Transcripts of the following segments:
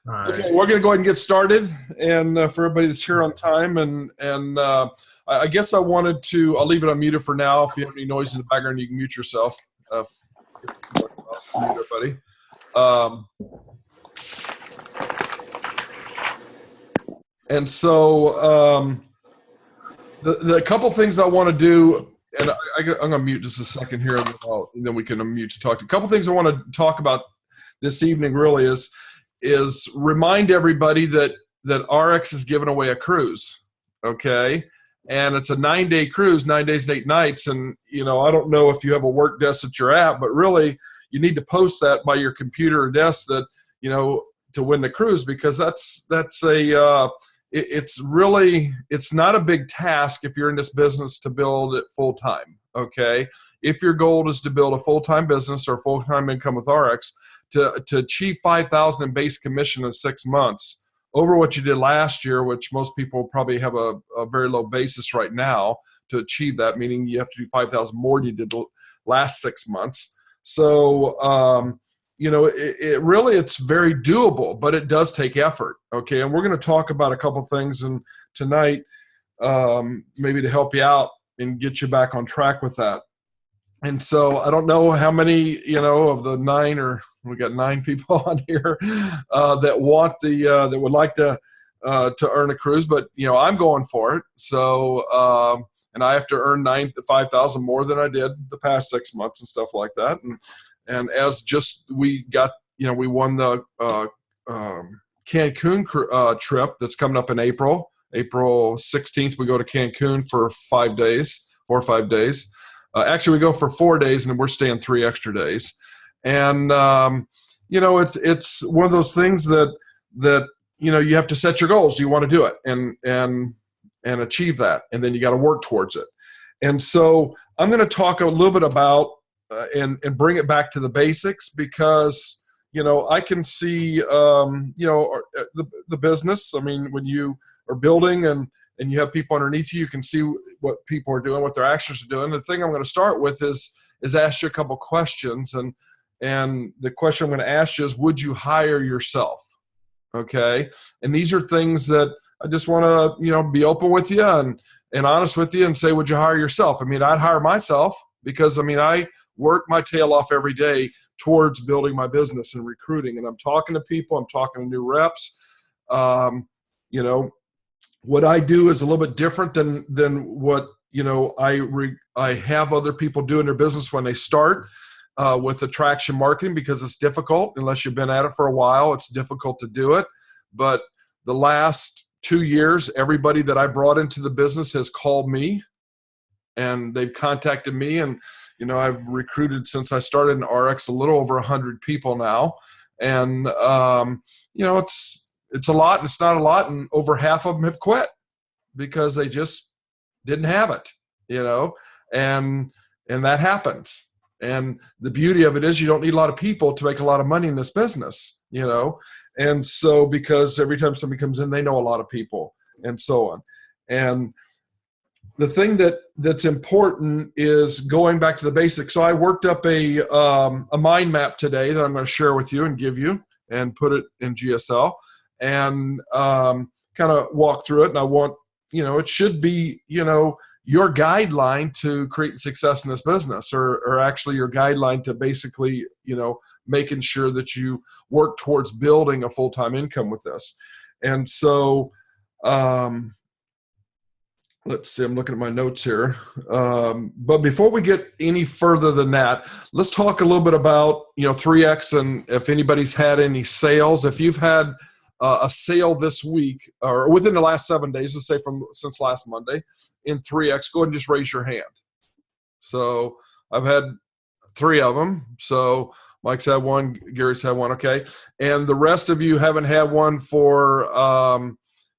All Okay, right. we're going to go ahead and get started. And for everybody that's here on time, I guess I'll leave it unmuted for now. If you have any noise in the background, you can mute yourself. Mute everybody. The couple things I want to do, and I'm going to mute just a second here, and then we can unmute to talk. A couple things I want to talk about this evening really is remind everybody that RX is giving away a cruise, okay? And it's a 9-day cruise, 9 days and 8 nights. And, I don't know if you have a work desk that you're at, but really you need to post that by your computer or desk that, to win the cruise, because it's not a big task if you're in this business to build it full time, okay? If your goal is to build a full-time business or full-time income with RX, to achieve $5,000 in base commission in 6 months over what you did last year, which most people probably have a very low basis right now to achieve that, meaning you have to do $5,000 more than you did last 6 months. So, it's very doable, but it does take effort. Okay. And we're going to talk about a couple things tonight, maybe to help you out and get you back on track with that. And so I don't know how many, of the 9, or we got 9 people on here that would like to earn a cruise, but I'm going for it. So, and I have to earn 5,000 more than I did the past 6 months and stuff like that. And as we won the Cancun trip that's coming up in April 16th. We go to Cancun for 4 or 5 days. Actually, we go for 4 days, and we're staying 3 extra days. And it's one of those things that you have to set your goals. You want to do it and achieve that, and then you got to work towards it. And so I'm going to talk a little bit about and bring it back to the basics, because I can see the business. I mean, when you are building and you have people underneath you, you can see what people are doing, what their actions are doing. The thing I'm going to start with is ask you a couple questions, and the question I'm going to ask you is, would you hire yourself? Okay, and these are things that I just want to be open with you and honest with you and say, would you hire yourself? I mean, I'd hire myself, because I work my tail off every day towards building my business and recruiting, and I'm talking to people, I'm talking to new reps. What I do is a little bit different than what I have other people do in their business when they start with attraction marketing, because it's difficult. Unless you've been at it for a while, it's difficult to do it. But the last 2 years, everybody that I brought into the business has called me, and they've contacted me, and I've recruited, since I started in RX, a little over 100 people now. And it's a lot, and it's not a lot, and over half of them have quit because they just didn't have it, and that happens. And the beauty of it is, you don't need a lot of people to make a lot of money in this business, and so, because every time somebody comes in, they know a lot of people, and so on. And the thing that's important is going back to the basics. So I worked up a mind map today that I'm going to share with you and give you, and put it in GSL, and kind of walk through it. And I want, it should be, your guideline to create success in this business, or actually your guideline to basically, making sure that you work towards building a full-time income with this. And so, let's see, I'm looking at my notes here. But before we get any further than that, let's talk a little bit about, 3X, and if anybody's had any sales. If you've had a sale this week or within the last 7 days, let's say since last Monday, in 3X, go ahead and just raise your hand. So I've had 3 of them. So Mike's had one, Gary's had one, okay. And the rest of you haven't had one for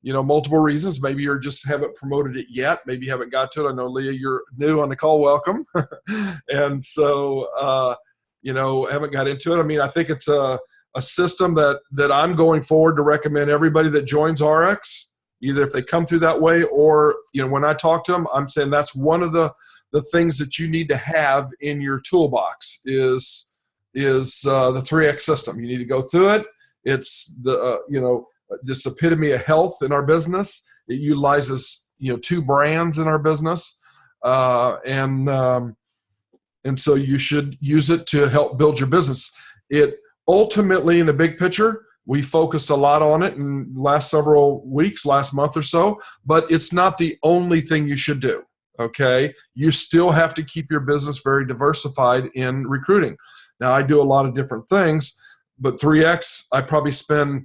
multiple reasons. Maybe you just haven't promoted it yet. Maybe you haven't got to it. I know, Leah, you're new on the call. Welcome. And so, haven't got into it. I think it's a system that I'm going forward to recommend everybody that joins RX, either if they come through that way, or, when I talk to them, I'm saying that's one of the things that you need to have in your toolbox is the 3X system. You need to go through it. It's the this epitome of health in our business. It utilizes 2 brands in our business, and so you should use it to help build your business. It ultimately, in the big picture, we focused a lot on it in the last several weeks, last month or so, but it's not the only thing you should do, okay? You still have to keep your business very diversified in recruiting. Now, I do a lot of different things, but 3X, I'm probably spending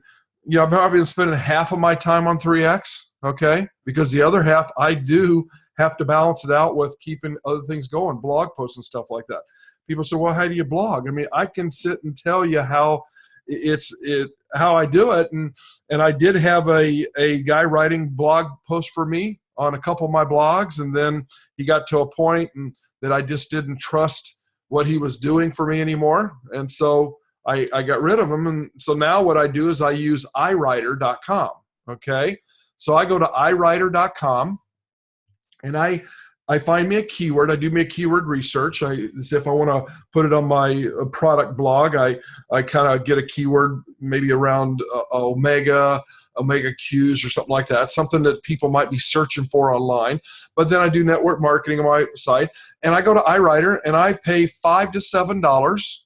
half of my time on 3X, okay? Because the other half, I do have to balance it out with keeping other things going, blog posts and stuff like that. People say, well, how do you blog? I mean, I can sit and tell you how I do it. And I did have a guy writing blog posts for me on a couple of my blogs. And then he got to a point that I just didn't trust what he was doing for me anymore. And so I got rid of him. And so now what I do is I use iWriter.com. Okay. So I go to iWriter.com and I find me a keyword. I do me a keyword research. If I want to put it on my product blog, I kind of get a keyword maybe around omega Qs or something like that, something that people might be searching for online. But then I do network marketing on my site, and I go to iWriter and I pay $5 to $7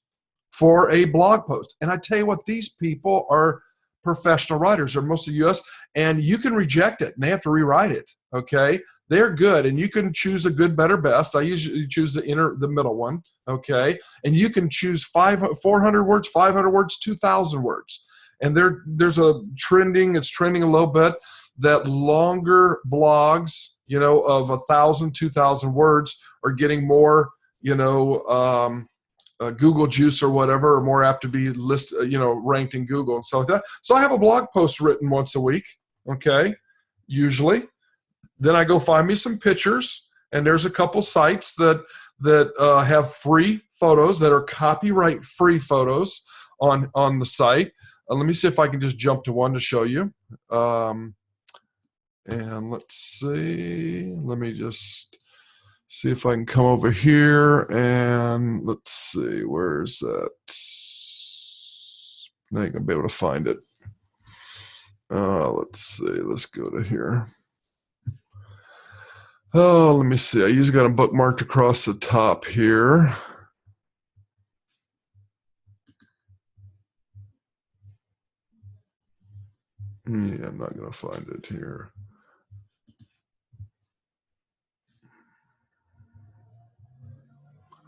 for a blog post. And I tell you what, these people are professional writers. They're mostly US, and you can reject it and they have to rewrite it. Okay. They're good, and you can choose a good, better, best. I usually choose the middle one, okay? And you can choose 400 words, 500 words, 2,000 words. And there's it's trending a little bit that longer blogs, of 1,000, 2,000 words are getting more, Google juice or whatever, or more apt to be ranked in Google and stuff like that. So I have a blog post written once a week, okay, usually. Then I go find me some pictures, and there's a couple sites that have free photos that are copyright free photos on the site. Let me see if I can just jump to one to show you. And let's see. Let me just see if I can come over here, and let's see, where is that? I ain't gonna be able to find it. Let's see. Let's go to here. Oh, let me see. I usually got them bookmarked across the top here. Yeah, I'm not going to find it here.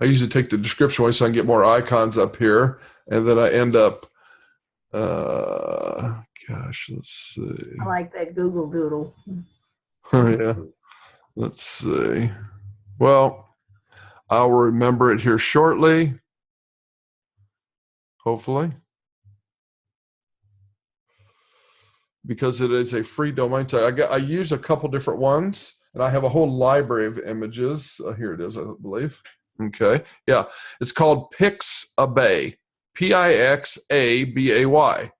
I usually take the description away so I can get more icons up here, and then I end up, gosh, let's see. I like that Google Doodle. Oh, yeah. Let's see. Well, I'll remember it here shortly, hopefully, because it is a free domain. So I use a couple different ones, and I have a whole library of images. Here it is, I believe. Okay, yeah, it's called Pixabay, Pixabay,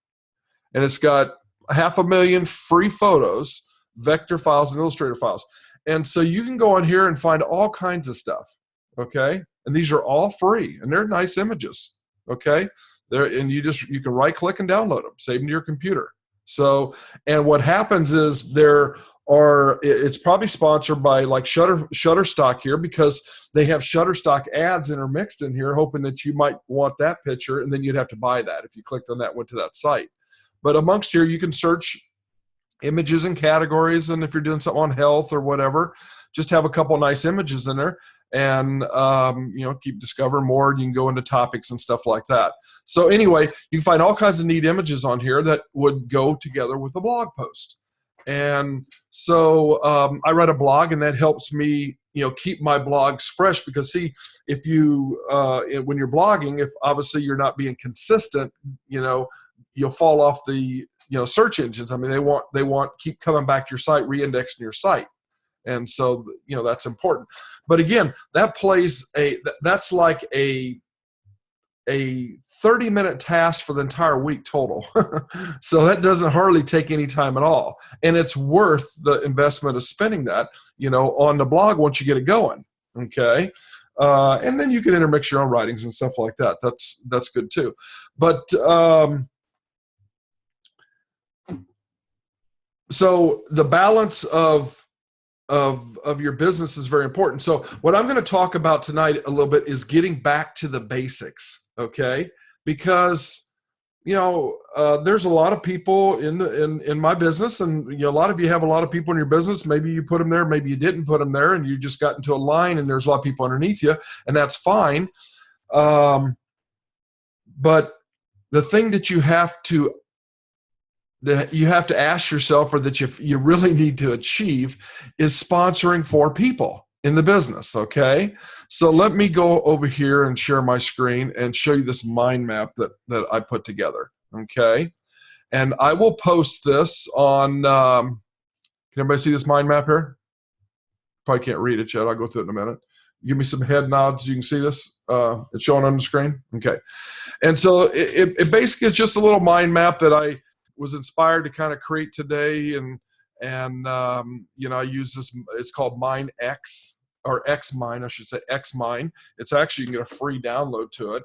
and it's got 500,000 free photos, vector files, and Illustrator files. And so you can go on here and find all kinds of stuff, okay? And these are all free, and they're nice images, okay? You can right-click and download them, save them to your computer. So, and what happens is it's probably sponsored by like Shutterstock here, because they have Shutterstock ads intermixed in here, hoping that you might want that picture, and then you'd have to buy that if you clicked on that, went to that site. But amongst here, you can search images and categories, and if you're doing something on health or whatever, just have a couple nice images in there, and keep discovering more. You can go into topics and stuff like that. So anyway, you can find all kinds of neat images on here that would go together with a blog post. And so I write a blog, and that helps me keep my blogs fresh, because see, if you when you're blogging, if obviously you're not being consistent, you'll fall off the search engines. I mean, they want keep coming back to your site, re-indexing your site. And so, that's important. But again, that's like a 30-minute task for the entire week total. So that doesn't hardly take any time at all. And it's worth the investment of spending that, on the blog once you get it going. Okay. And then you can intermix your own writings and stuff like that. That's good too. But, so the balance of your business is very important. So what I'm going to talk about tonight a little bit is getting back to the basics, okay? Because there's a lot of people in my business, and a lot of you have a lot of people in your business. Maybe you put them there, maybe you didn't put them there, and you just got into a line, and there's a lot of people underneath you, and that's fine. But the thing that you have to ask yourself, or that you really need to achieve, is sponsoring 4 people in the business, okay? So let me go over here and share my screen and show you this mind map that I put together, okay? And I will post this on, can everybody see this mind map here? Probably can't read it yet. I'll go through it in a minute. Give me some head nods. You can see this. It's showing on the screen. Okay. And so it basically is just a little mind map that I was inspired to kind of create today. And I use this. It's called MindX, or XMind, I should say, XMind. It's actually, you can get a free download to it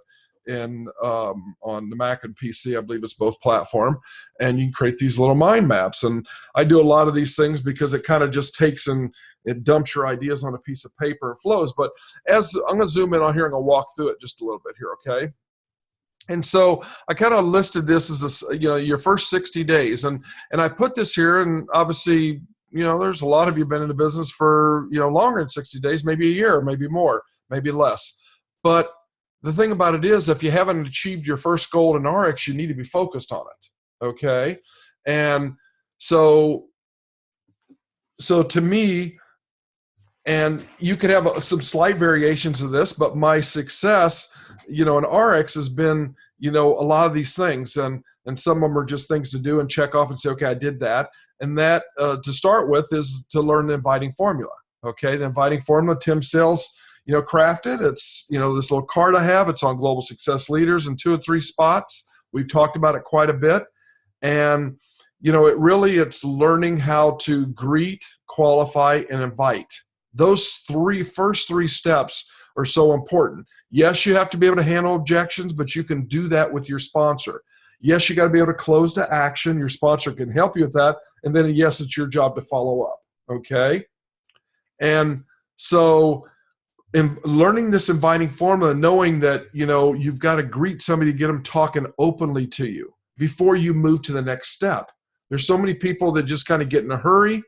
on the Mac and PC. I believe it's both platform, and you can create these little mind maps. And I do a lot of these things because it kind of just takes and it dumps your ideas on a piece of paper and flows. But as I'm going to zoom in on here, I'm going to walk through it just a little bit here, okay? And so I kind of listed this as your first 60 days, and I put this here, and obviously, there's a lot of you been in the business for longer than 60 days, maybe a year, maybe more, maybe less. But the thing about it is, if you haven't achieved your first goal in RX, you need to be focused on it, okay? And so to me, and you could have some slight variations of this, but my success, in RX has been, a lot of these things, and some of them are just things to do and check off and say, okay, I did that. And that, to start with, is to learn the inviting formula. Okay, the inviting formula, Tim Sales, crafted. It's, this little card I have. It's on Global Success Leaders in 2 or 3 spots. We've talked about it quite a bit, and it's learning how to greet, qualify, and invite. Those first three steps are so important. Yes, you have to be able to handle objections, but you can do that with your sponsor. Yes, you got to be able to close to action. Your sponsor can help you with that. And then, yes, it's your job to follow up. Okay? And so in learning this inviting formula, knowing that, you've got to greet somebody to get them talking openly to you before you move to the next step. There's so many people that just kind of get in a hurry.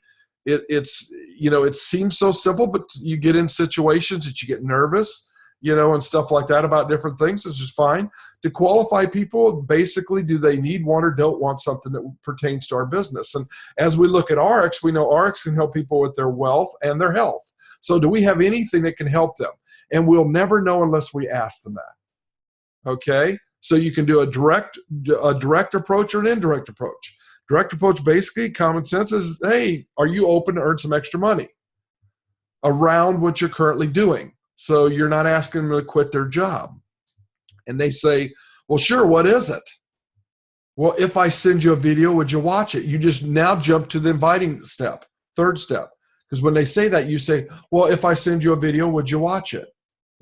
It seems so simple, but you get in situations that you get nervous, and stuff like that about different things, which is fine. To qualify people, basically, do they need, want, or don't want something that pertains to our business? And as we look at RX, we know RX can help people with their wealth and their health. So do we have anything that can help them? And we'll never know unless we ask them that. Okay? So you can do a direct approach or an indirect approach. Direct approach, basically, common sense is, hey, are you open to earn some extra money around what you're currently doing? So you're not asking them to quit their job. And they say, well, sure, what is it? Well, if I send you a video, would you watch it? You just now jump to the inviting step, 3rd step. Because when they say that, you say, well, if I send you a video, would you watch it?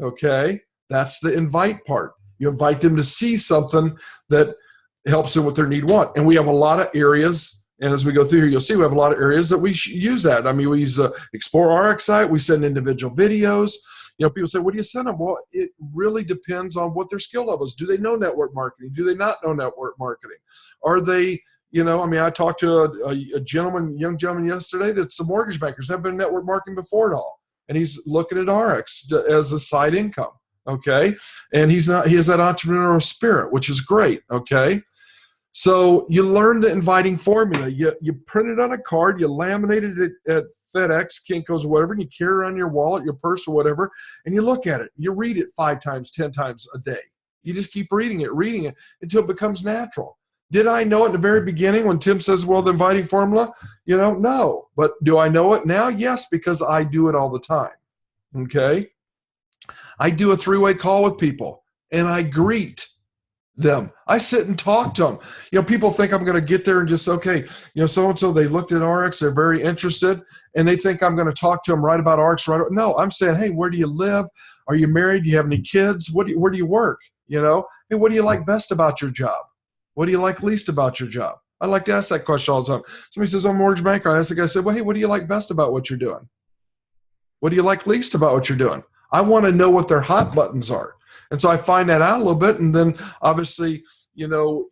Okay, that's the invite part. You invite them to see something that helps them with their need, want. And we have a lot of areas, and as we go through here, you'll see we have a lot of areas that we use that. I mean, we use Explore RX site. We send individual videos. People say, what do you send them? Well, it really depends on what their skill level is. Do they know network marketing? Do they not know network marketing? Are they, I talked to a young gentleman yesterday that's a mortgage banker. He's never been in network marketing before at all. And he's looking at RX as a side income. Okay. And he has that entrepreneurial spirit, which is great. Okay. So you learn the inviting formula. You print it on a card, you laminate it at FedEx, Kinko's, or whatever, and you carry it around your wallet, your purse, or whatever, and you look at it. You read it 5 times, 10 times a day. You just keep reading it until it becomes natural. Did I know it at the very beginning when Tim says, well, the inviting formula? No. But do I know it now? Yes, because I do it all the time. Okay? I do a 3-way call with people, and I greet them. I sit and talk to them. People think I'm going to get there and just, okay, so-and-so, they looked at RX, they're very interested, and they think I'm going to talk to them right about RX. No, I'm saying, hey, where do you live? Are you married? Do you have any kids? Where do you work? Hey, what do you like best about your job? What do you like least about your job? I like to ask that question all the time. Somebody says, I'm a mortgage banker. I ask the guy, I said, well, hey, what do you like best about what you're doing? What do you like least about what you're doing? I want to know what their hot buttons are. And so I find that out a little bit. And then obviously, you don't,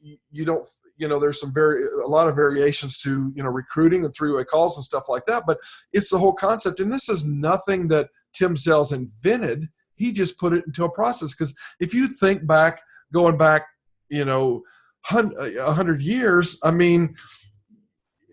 there's a lot of variations to, recruiting and three-way calls and stuff like that. But it's the whole concept. And this is nothing that Tim Zales invented. He just put it into a process. Because if you think back, going back, 100 years, I mean,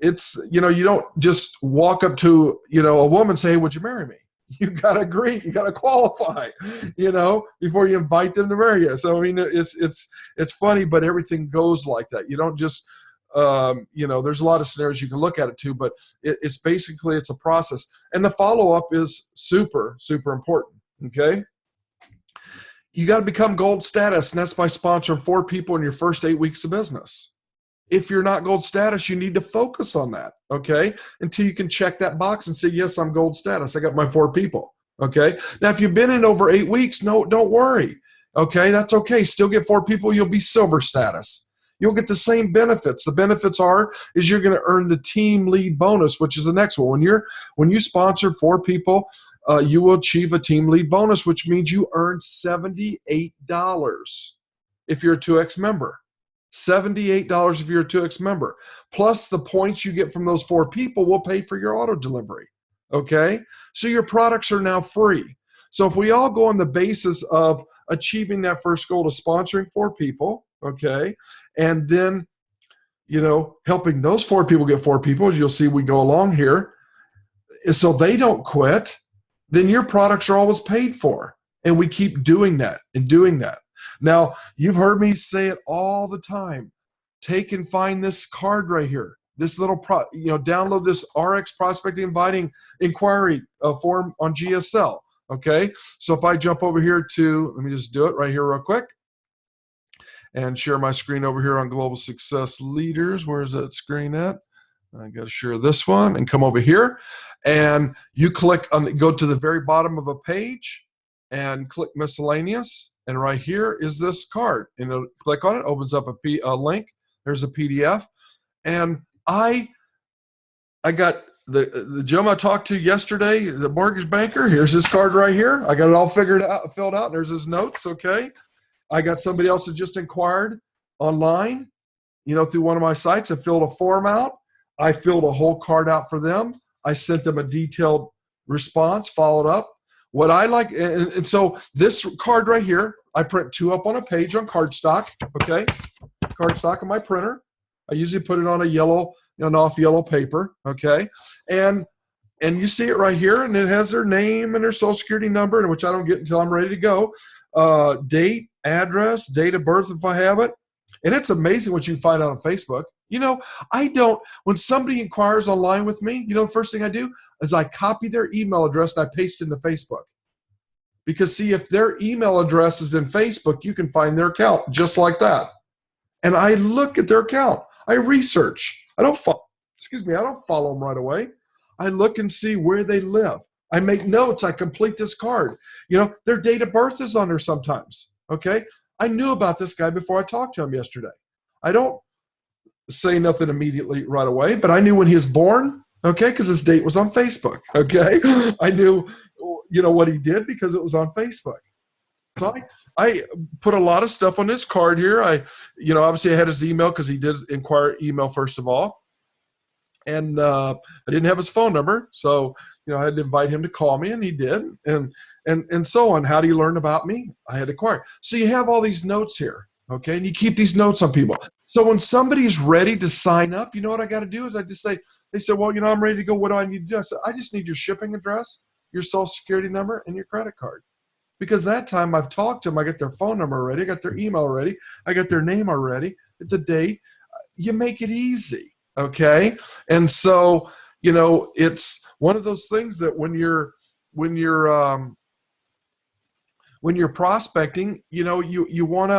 it's, you don't just walk up to, a woman and say, hey, would you marry me? You got to agree. You got to qualify, before you invite them to marry you. So, I mean, it's funny, but everything goes like that. You don't just, there's a lot of scenarios you can look at it too, but it's a process. And the follow-up is super, super important. Okay. You got to become gold status, and that's by sponsoring 4 people in your first 8 weeks of business. If you're not gold status, you need to focus on that, okay? Until you can check that box and say, yes, I'm gold status. I got my 4 people, okay? Now, if you've been in over 8 weeks, no, don't worry, okay? That's okay. Still get 4 people. You'll be silver status. You'll get the same benefits. The benefits is you're going to earn the team lead bonus, which is the next one. When you sponsor 4 people, you will achieve a team lead bonus, which means you earn $78 if you're a 2X member. $78 if you're a 2X member. Plus the points you get from those 4 people will pay for your auto delivery. Okay? So your products are now free. So if we all go on the basis of achieving that first goal of sponsoring 4 people, okay, and then, helping those 4 people get 4 people, as you'll see we go along here, so they don't quit, then your products are always paid for. And we keep doing that and doing that. Now, you've heard me say it all the time. Take and find this card right here. This little, download this RX Prospecting Inviting Inquiry form on GSL. Okay, so if I jump over here let me just do it right here real quick and share my screen over here on Global Success Leaders. Where's that screen at? I got to share this one and come over here. And you go to the very bottom of a page and click Miscellaneous. And right here is this card. And click on it, opens up a link. There's a PDF. And I got the gentleman I talked to yesterday, the mortgage banker. Here's his card right here. I got it all filled out. And there's his notes, okay? I got somebody else that just inquired online, through one of my sites. I filled a form out. I filled a whole card out for them. I sent them a detailed response, followed up. What I like, and so this card right here, I print 2 up on a page on cardstock, okay? Cardstock on my printer. I usually put it on a yellow, off yellow paper, okay? And you see it right here, and it has their name and their social security number, which I don't get until I'm ready to go. Date, address, date of birth if I have it. And it's amazing what you can find out on Facebook. When somebody inquires online with me, the first thing I do is I copy their email address and I paste it into Facebook. Because see, if their email address is in Facebook, you can find their account just like that. And I look at their account. I research. I don't follow them right away. I look and see where they live. I make notes. I complete this card. Their date of birth is on there sometimes. Okay. I knew about this guy before I talked to him yesterday. I don't say nothing immediately right away, but I knew when he was born, okay, because his date was on Facebook, okay? I knew, what he did because it was on Facebook. So I put a lot of stuff on this card here. Obviously I had his email because he did inquire email first of all. And I didn't have his phone number, so I had to invite him to call me, and he did, and so on. How do you learn about me? I had to acquire. So you have all these notes here, okay, and you keep these notes on people. So when somebody's ready to sign up, you know what I got to do is I just say, they said, well, I'm ready to go. What do I need to do? I said, I just need your shipping address, your social security number, and your credit card. Because that time I've talked to them, I got their phone number already, I got their email already, I got their name already, the date. You make it easy. Okay. And so, it's one of those things that when you're prospecting, you want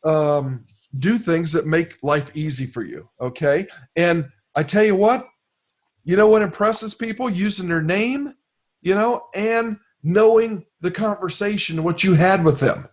to do things that make life easy for you. Okay. And I tell you what impresses people? Using their name, and knowing the conversation, what you had with them.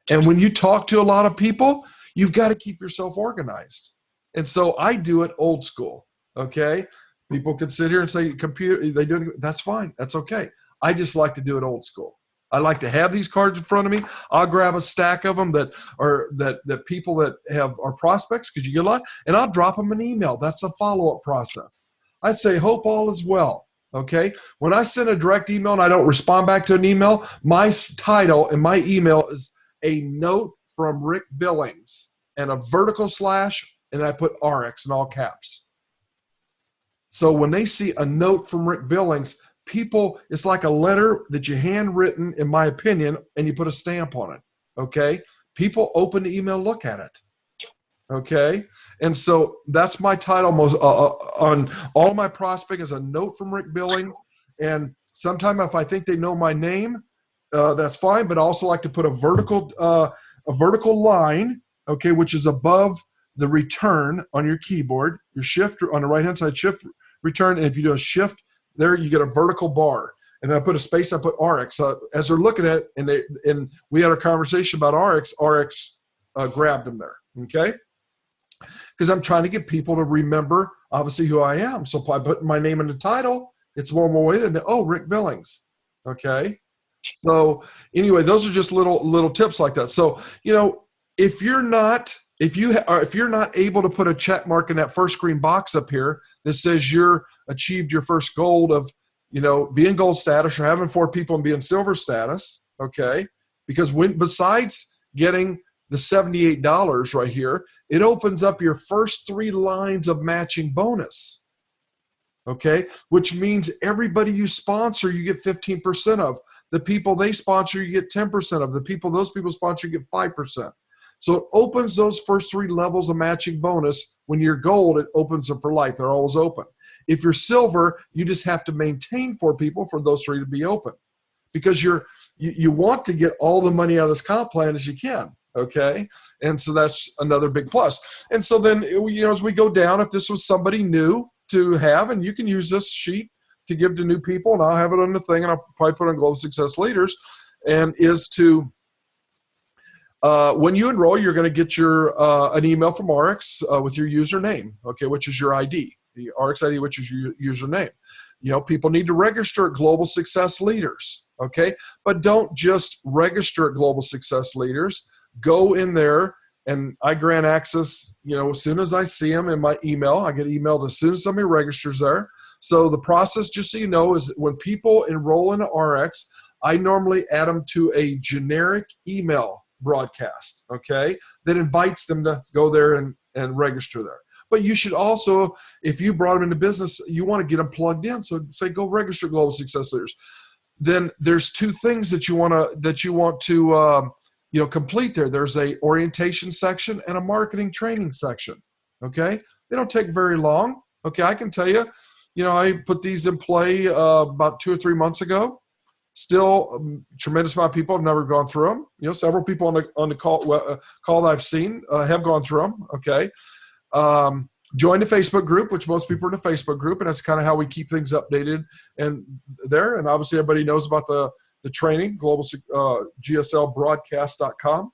And when you talk to a lot of people, you've got to keep yourself organized. And so I do it old school. Okay. People could sit here and say computer, they do it. That's fine. That's okay. I just like to do it old school. I like to have these cards in front of me. I'll grab a stack of them that are that people that are prospects, because you get a lot, and I'll drop them an email. That's a follow-up process. I'd say, hope all is well. Okay. When I send a direct email and I don't respond back to an email, my title in my email is a note from Rick Billings and a vertical slash, and I put RX in all caps. So when they see a note from Rick Billings, people, it's like a letter that you handwritten, in my opinion, and you put a stamp on it. Okay. People open the email, look at it. Okay. And so that's my title most on all my prospecting is a note from Rick Billings. And sometime if I think they know my name, that's fine. But I also like to put a vertical line, okay, which is above the return on your keyboard, your shift on the right-hand side, shift return. And if you do a shift there, you get a vertical bar. And I put a space, I put RX. As they're looking at it, and we had a conversation about RX grabbed them there, okay? Because I'm trying to get people to remember, obviously, who I am. So if I put my name in the title, it's one more way than, oh, Rick Billings, okay? So anyway, those are just little tips like that. So, if you're not able to put a check mark in that first green box up here that says you're achieved your first goal of, being gold status or having 4 people and being silver status, okay? Because besides getting the $78 right here, it opens up your first 3 lines of matching bonus, okay? Which means everybody you sponsor, you get 15% of. The people they sponsor, you get 10% of. The people those people sponsor, you get 5%. So it opens those first 3 levels of matching bonus. When you're gold, it opens them for life. They're always open. If you're silver, you just have to maintain 4 people for those 3 to be open, because you want to get all the money out of this comp plan as you can. Okay. And so that's another big plus. And so then, as we go down, if this was somebody new to have, and you can use this sheet to give to new people, and I'll have it on the thing, and I'll probably put on Global Success Leaders, and is to, when you enroll, you're going to get an email from RX with your username, okay, which is your ID, the RX ID, which is your username. People need to register at Global Success Leaders, okay? But don't just register at Global Success Leaders. Go in there, and I grant access, as soon as I see them in my email. I get emailed as soon as somebody registers there. So the process, just so you know, is when people enroll in RX, I normally add them to a generic email broadcast, okay, that invites them to go there and register there. But you should also, if you brought them into business, you want to get them plugged in. So say, go register Global Success Leaders. Then there's 2 things that you want to complete there. There's a orientation section and a marketing training section, okay? They don't take very long, okay? I can tell you, I put these in play about 2 or 3 months ago. Still, tremendous amount of people have never gone through them. Several people on the call that I've seen have gone through them, okay? Join the Facebook group, which most people are in the Facebook group, and that's kind of how we keep things updated and there. And obviously, everybody knows about the training, GSLbroadcast.com,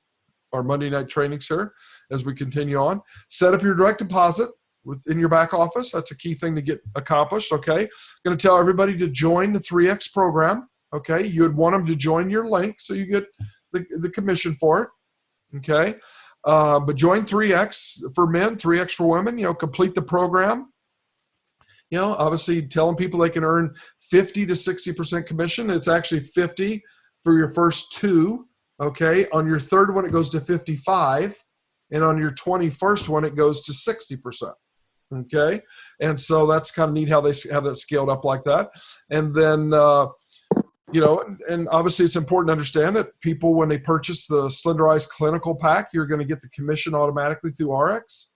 our Monday night trainings here as we continue on. Set up your direct deposit within your back office. That's a key thing to get accomplished, okay? Going to tell everybody to join the 3X program, okay? You would want them to join your link so you get the commission for it, okay? But join 3X for men, 3X for women, complete the program. Obviously telling people they can earn 50 to 60% commission. It's actually 50 for your first 2, okay? On your 3rd one, it goes to 55. And on your 21st one, it goes to 60%, okay? And so that's kind of neat how they have that scaled up like that. And then, and obviously it's important to understand that people, when they purchase the Slenderized Clinical Pack, you're going to get the commission automatically through RX.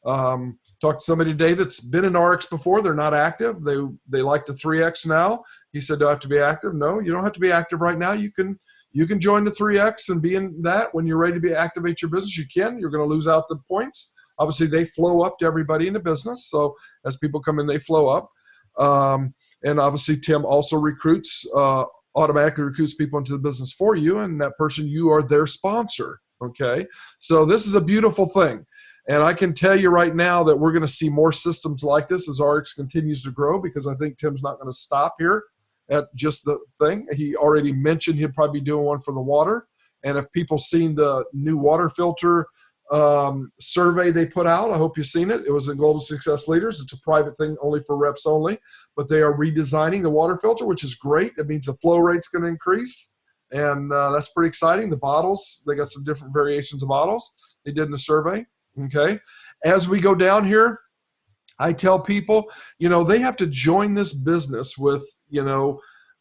Talked to somebody today that's been in RX before. They're not active. They like the 3X now. He said, do I have to be active? No, you don't have to be active right now. You can join the 3X and be in that. When you're ready to activate your business, you can. You're going to lose out the points. Obviously, they flow up to everybody in the business. So as people come in, they flow up. And obviously, Tim also automatically recruits people into the business for you, and that person, you are their sponsor, okay? So this is a beautiful thing. And I can tell you right now that we're going to see more systems like this as RX continues to grow, because I think Tim's not going to stop here at just the thing. He already mentioned he'll probably be doing one for the water. And if people seen the new water filter survey they put out, I hope you've seen it. It was in Global Success Leaders. It's a private thing only for reps only, but they are redesigning the water filter, which is great. That means the flow rate's going to increase, and that's pretty exciting. The bottles, they got some different variations of bottles they did in the survey. Okay, as we go down here, I tell people, they have to join this business with,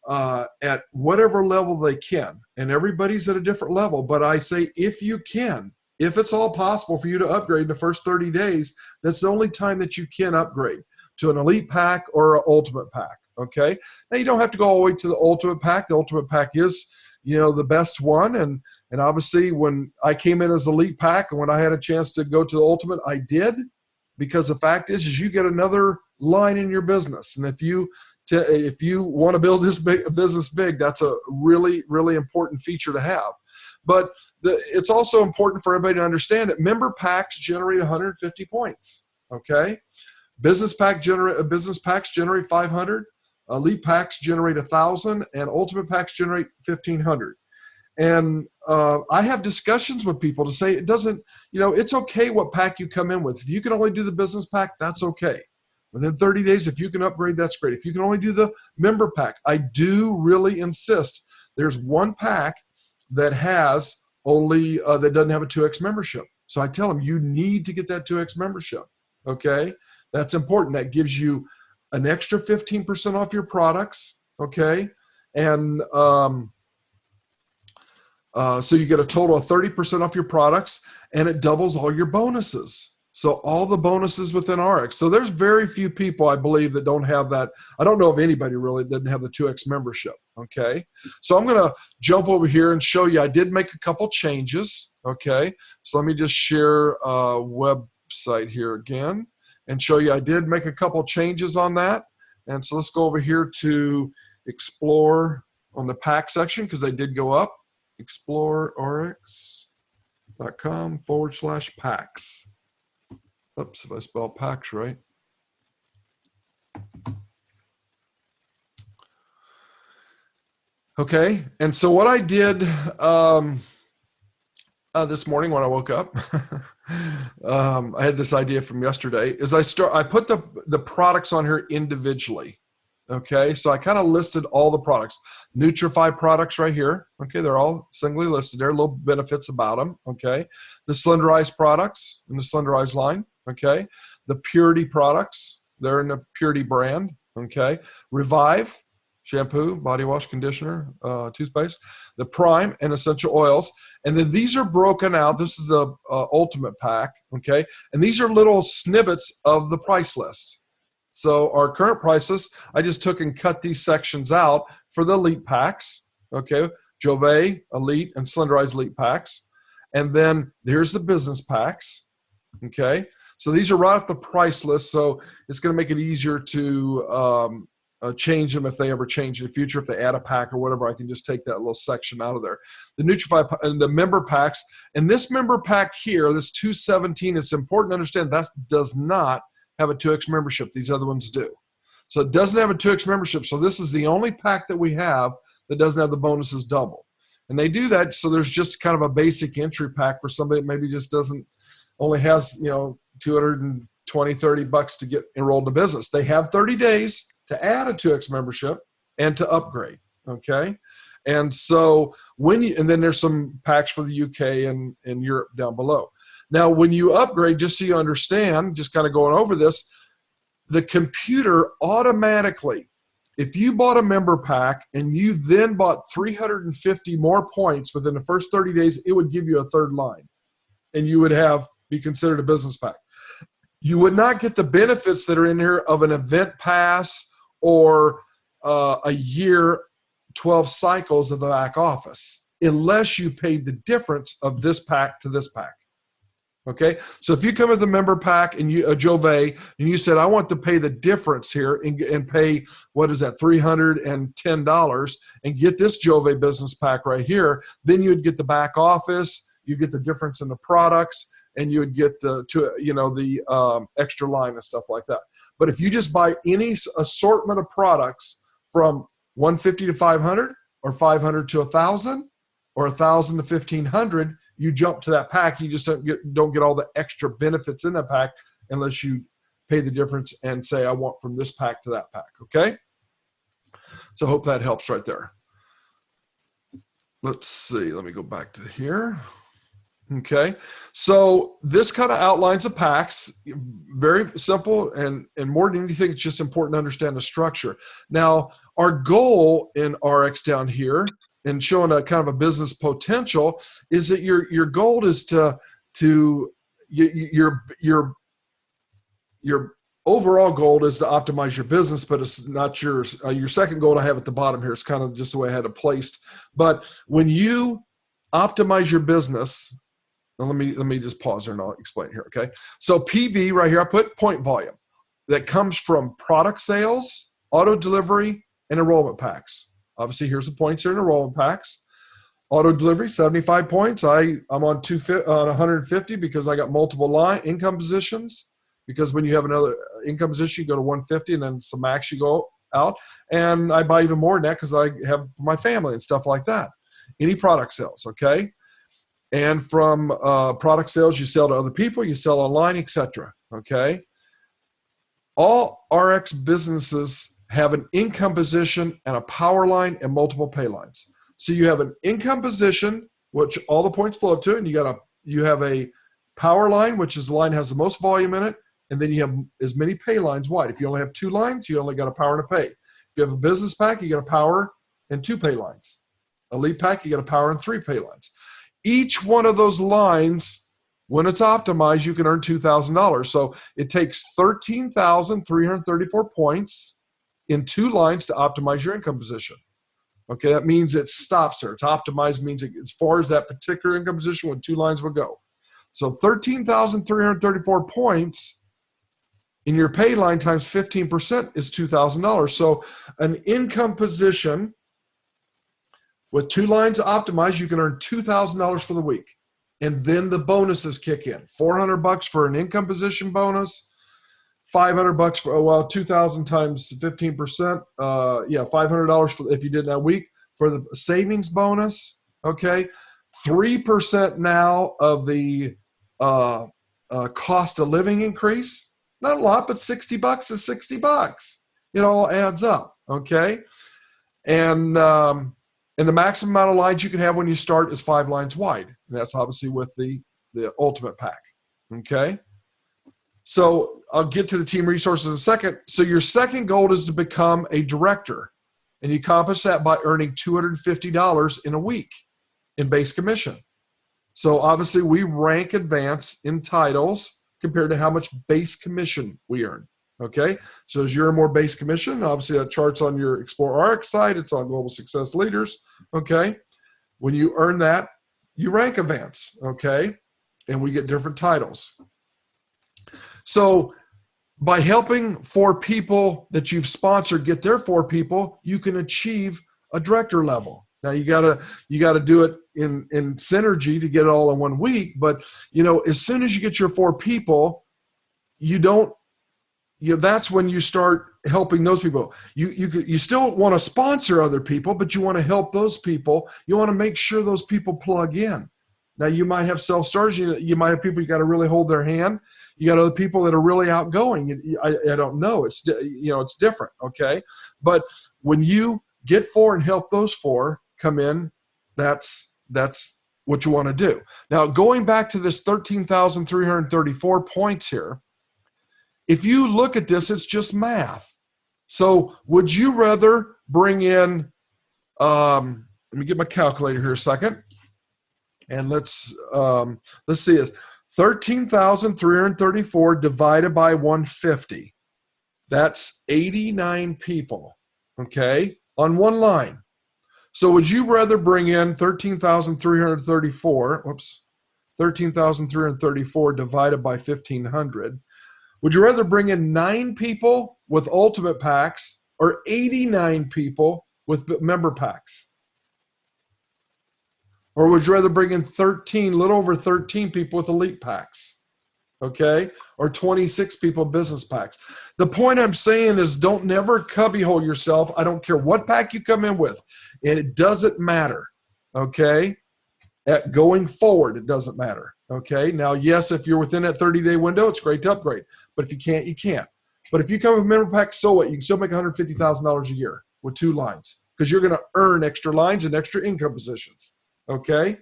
at whatever level they can. And everybody's at a different level. But I say, if you can, if it's all possible for you to upgrade in the first 30 days, that's the only time that you can upgrade to an elite pack or an ultimate pack. Okay. Now, you don't have to go all the way to the ultimate pack. The ultimate pack is, the best one. And obviously, when I came in as elite pack and when I had a chance to go to the ultimate, I did. Because the fact is you get another line in your business. And if you want to build this business big, that's a really, really important feature to have. But it's also important for everybody to understand that member packs generate 150 points. Okay, business packs generate 500, elite packs generate 1,000, and ultimate packs generate 1,500. And I have discussions with people to say it doesn't, it's okay what pack you come in with. If you can only do the business pack, that's okay. Within 30 days, if you can upgrade, that's great. If you can only do the member pack, I do really insist. There's one pack that has only, that doesn't have a 2X membership. So I tell them, you need to get that 2X membership. Okay. That's important. That gives you an extra 15% off your products. Okay. And, so you get a total of 30% off your products, and it doubles all your bonuses. So all the bonuses within RX. So there's very few people, I believe, that don't have that. I don't know of anybody really that doesn't have the 2X membership. Okay. So I'm going to jump over here and show you. I did make a couple changes. Okay. So let me just share a website here again and show you. I did make a couple changes on that. And so let's go over here to Explore on the pack section, because they did go up. ExploreRx.com/packs. Oops, if I spell packs right. Okay, and so what I did this morning when I woke up, I had this idea from yesterday, is I put the products on here individually. Okay, so I kind of listed all the products. Nutrify products right here. Okay, they're all singly listed there, little benefits about them. Okay, the Slenderize products in the Slenderize line. Okay, the Purity products, they're in the Purity brand. Okay, Revive, shampoo, body wash, conditioner, toothpaste, the Prime and essential oils. And then these are broken out. This is the ultimate pack. Okay, and these are little snippets of the price list. So our current prices, I just took and cut these sections out for the elite packs. Okay, Jove, Elite, and Slenderize Elite packs. And then here's the business packs. Okay, so these are right off the price list. So it's going to make it easier to change them if they ever change in the future. If they add a pack or whatever, I can just take that little section out of there. The Nutrify and the member packs. And this member pack here, this 217, it's important to understand that does not have a 2X membership. These other ones do. So it doesn't have a 2X membership. So this is the only pack that we have that doesn't have the bonuses double. And they do that so there's just kind of a basic entry pack for somebody that maybe just only has, $220, $30 to get enrolled in the business. They have 30 days to add a 2X membership and to upgrade. Okay. And so and then there's some packs for the UK and Europe down below. Now, when you upgrade, just so you understand, just kind of going over this, the computer automatically, if you bought a member pack and you then bought 350 more points within the first 30 days, it would give you a third line, and you would be considered a business pack. You would not get the benefits that are in here of an event pass or a year, 12 cycles of the back office, unless you paid the difference of this pack to this pack. Okay, so if you come with a member pack and you Jove, and you said, I want to pay the difference here and pay, what is that, $310 and get this Jove business pack right here, then you'd get the back office, you get the difference in the products, and you would get the extra line and stuff like that. But if you just buy any assortment of products from 150 to 500, or 500 to 1,000, or 1,000 to 1,500, you jump to that pack. You just don't get all the extra benefits in that pack unless you pay the difference and say, I want from this pack to that pack, okay? So I hope that helps right there. Let's see, let me go back to here. Okay, so this kind of outlines the packs, very simple, and more than anything, it's just important to understand the structure. Now, our goal in RX down here, and showing a kind of a business potential, is that your goal is your overall goal is to optimize your business, but it's not yours. Your second goal I have at the bottom here. It's kind of just the way I had it placed. But when you optimize your business, let me just pause there and I'll explain here, okay? So PV right here, I put point volume that comes from product sales, auto delivery, and enrollment packs. Obviously, here's the points here in enrollment packs. Auto delivery, 75 points. I'm on 150 because I got multiple income positions. Because when you have another income position, you go to 150, and then some max you go out. And I buy even more than that because I have for my family and stuff like that. Any product sales, okay? And from product sales, you sell to other people, you sell online, etc. Okay? All RX businesses have an income position and a power line and multiple pay lines. So you have an income position, which all the points flow up to, and you have a power line, which is the line has the most volume in it, and then you have as many pay lines wide. If you only have 2 lines, you only got a power and a pay. If you have a business pack, you got a power and 2 pay lines. A lead pack, you got a power and 3 pay lines. Each one of those lines, when it's optimized, you can earn $2,000. So it takes 13,334 points in 2 lines to optimize your income position. Okay, that means it stops there. It's optimized means as far as that particular income position when 2 lines would go. So 13,334 points in your pay line times 15% is $2,000. So an income position with 2 lines optimized, you can earn $2,000 for the week. And then the bonuses kick in. $400 for an income position bonus, $500 for, 2,000 times 15%. $500 for if you did that week for the savings bonus. Okay. 3% now of the cost of living increase. Not a lot, but $60 is $60. It all adds up. Okay. And the maximum amount of lines you can have when you start is 5 lines wide. And that's obviously with the ultimate pack. Okay. So I'll get to the team resources in a second. So your second goal is to become a director. And you accomplish that by earning $250 in a week in base commission. So obviously we rank advance in titles compared to how much base commission we earn. Okay, so as you earn more base commission, obviously that chart's on your Explore RX site, it's on Global Success Leaders. Okay, when you earn that, you rank advance. Okay, and we get different titles. So by helping 4 people that you've sponsored get their 4 people, you can achieve a director level. Now you gotta do it in synergy to get it all in 1 week. But as soon as you get your 4 people, that's when you start helping those people. You still want to sponsor other people, but you want to help those people. You want to make sure those people plug in. Now you might have self-starters. You might have people you got to really hold their hand. You got other people that are really outgoing. I don't know. It's different. Okay, but when you get 4 and help those 4 come in, that's what you want to do. Now going back to this 13,334 points here. If you look at this, it's just math. So would you rather bring in, let me get my calculator here a second. And let's see it. 13,334 divided by 150. That's 89 people, okay, on 1 line. So would you rather bring in 13,334 divided by 1,500? Would you rather bring in 9 people with ultimate packs or 89 people with member packs? Or would you rather bring in 13, little over 13 people with elite packs? Okay? Or 26 people business packs. The point I'm saying is don't never cubbyhole yourself. I don't care what pack you come in with. And it doesn't matter. Okay? Going forward, it doesn't matter. Okay? Now, yes, if you're within that 30-day window, it's great to upgrade. But if you can't, you can't. But if you come with member pack, so what? You can still make $150,000 a year with 2 lines because you're going to earn extra lines and extra income positions. Okay?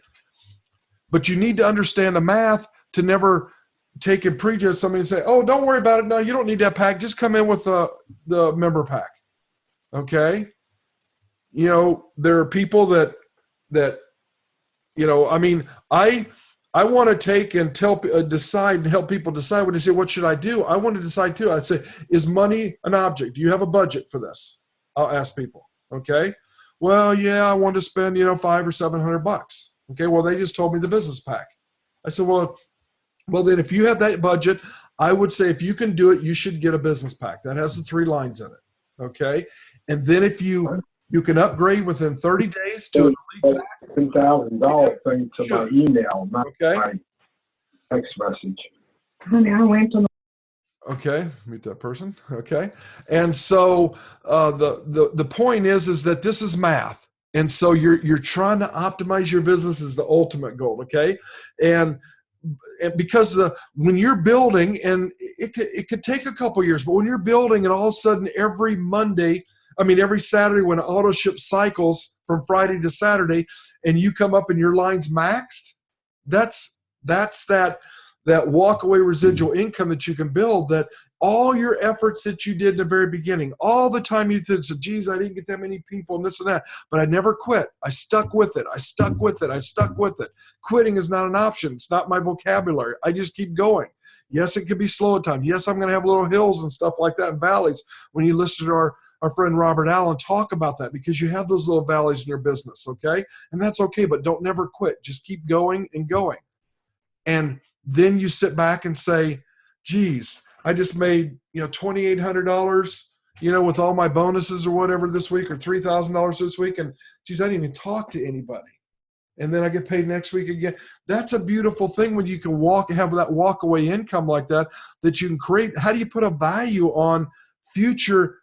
But you need to understand the math to never take and prejudge somebody and say, oh, don't worry about it. No, you don't need that pack. Just come in with the member pack. Okay? You know, there are people that you know, I mean, I want to take and decide and help people decide when they say, what should I do? I want to decide too. I'd say, is money an object? Do you have a budget for this? I'll ask people. Okay. Well, yeah, I want to spend, $500 or $700. Okay. Well, they just told me the business pack. I said, well, then if you have that budget, I would say if you can do it, you should get a business pack that has the 3 lines in it. Okay. And then if you can upgrade within 30 days to an elite pack. $10,000 thing to my email, not my text message. Honey, I went to. Okay, meet that person. Okay, and so the point is that this is math, and so you're trying to optimize your business is the ultimate goal. Okay, and because when you're building, and it could take a couple years, but when you're building, and all of a sudden every Saturday when auto ship cycles from Friday to Saturday, and you come up and your line's maxed, that's that walk-away residual income that you can build, that all your efforts that you did in the very beginning, all the time you said, geez, I didn't get that many people and this and that, but I never quit. I stuck with it. I stuck with it. Quitting is not an option. It's not my vocabulary. I just keep going. Yes, it could be slow at times. Yes, I'm going to have little hills and stuff like that and valleys. When you listen to our friend Robert Allen talk about that, because you have those little valleys in your business, okay? And that's okay, but don't never quit. Just keep going and going. And then you sit back and say, geez, I just made, $2,800, with all my bonuses or whatever this week, or $3,000 this week. And geez, I didn't even talk to anybody. And then I get paid next week again. That's a beautiful thing when you can have that walk away income like that you can create. How do you put a value on a future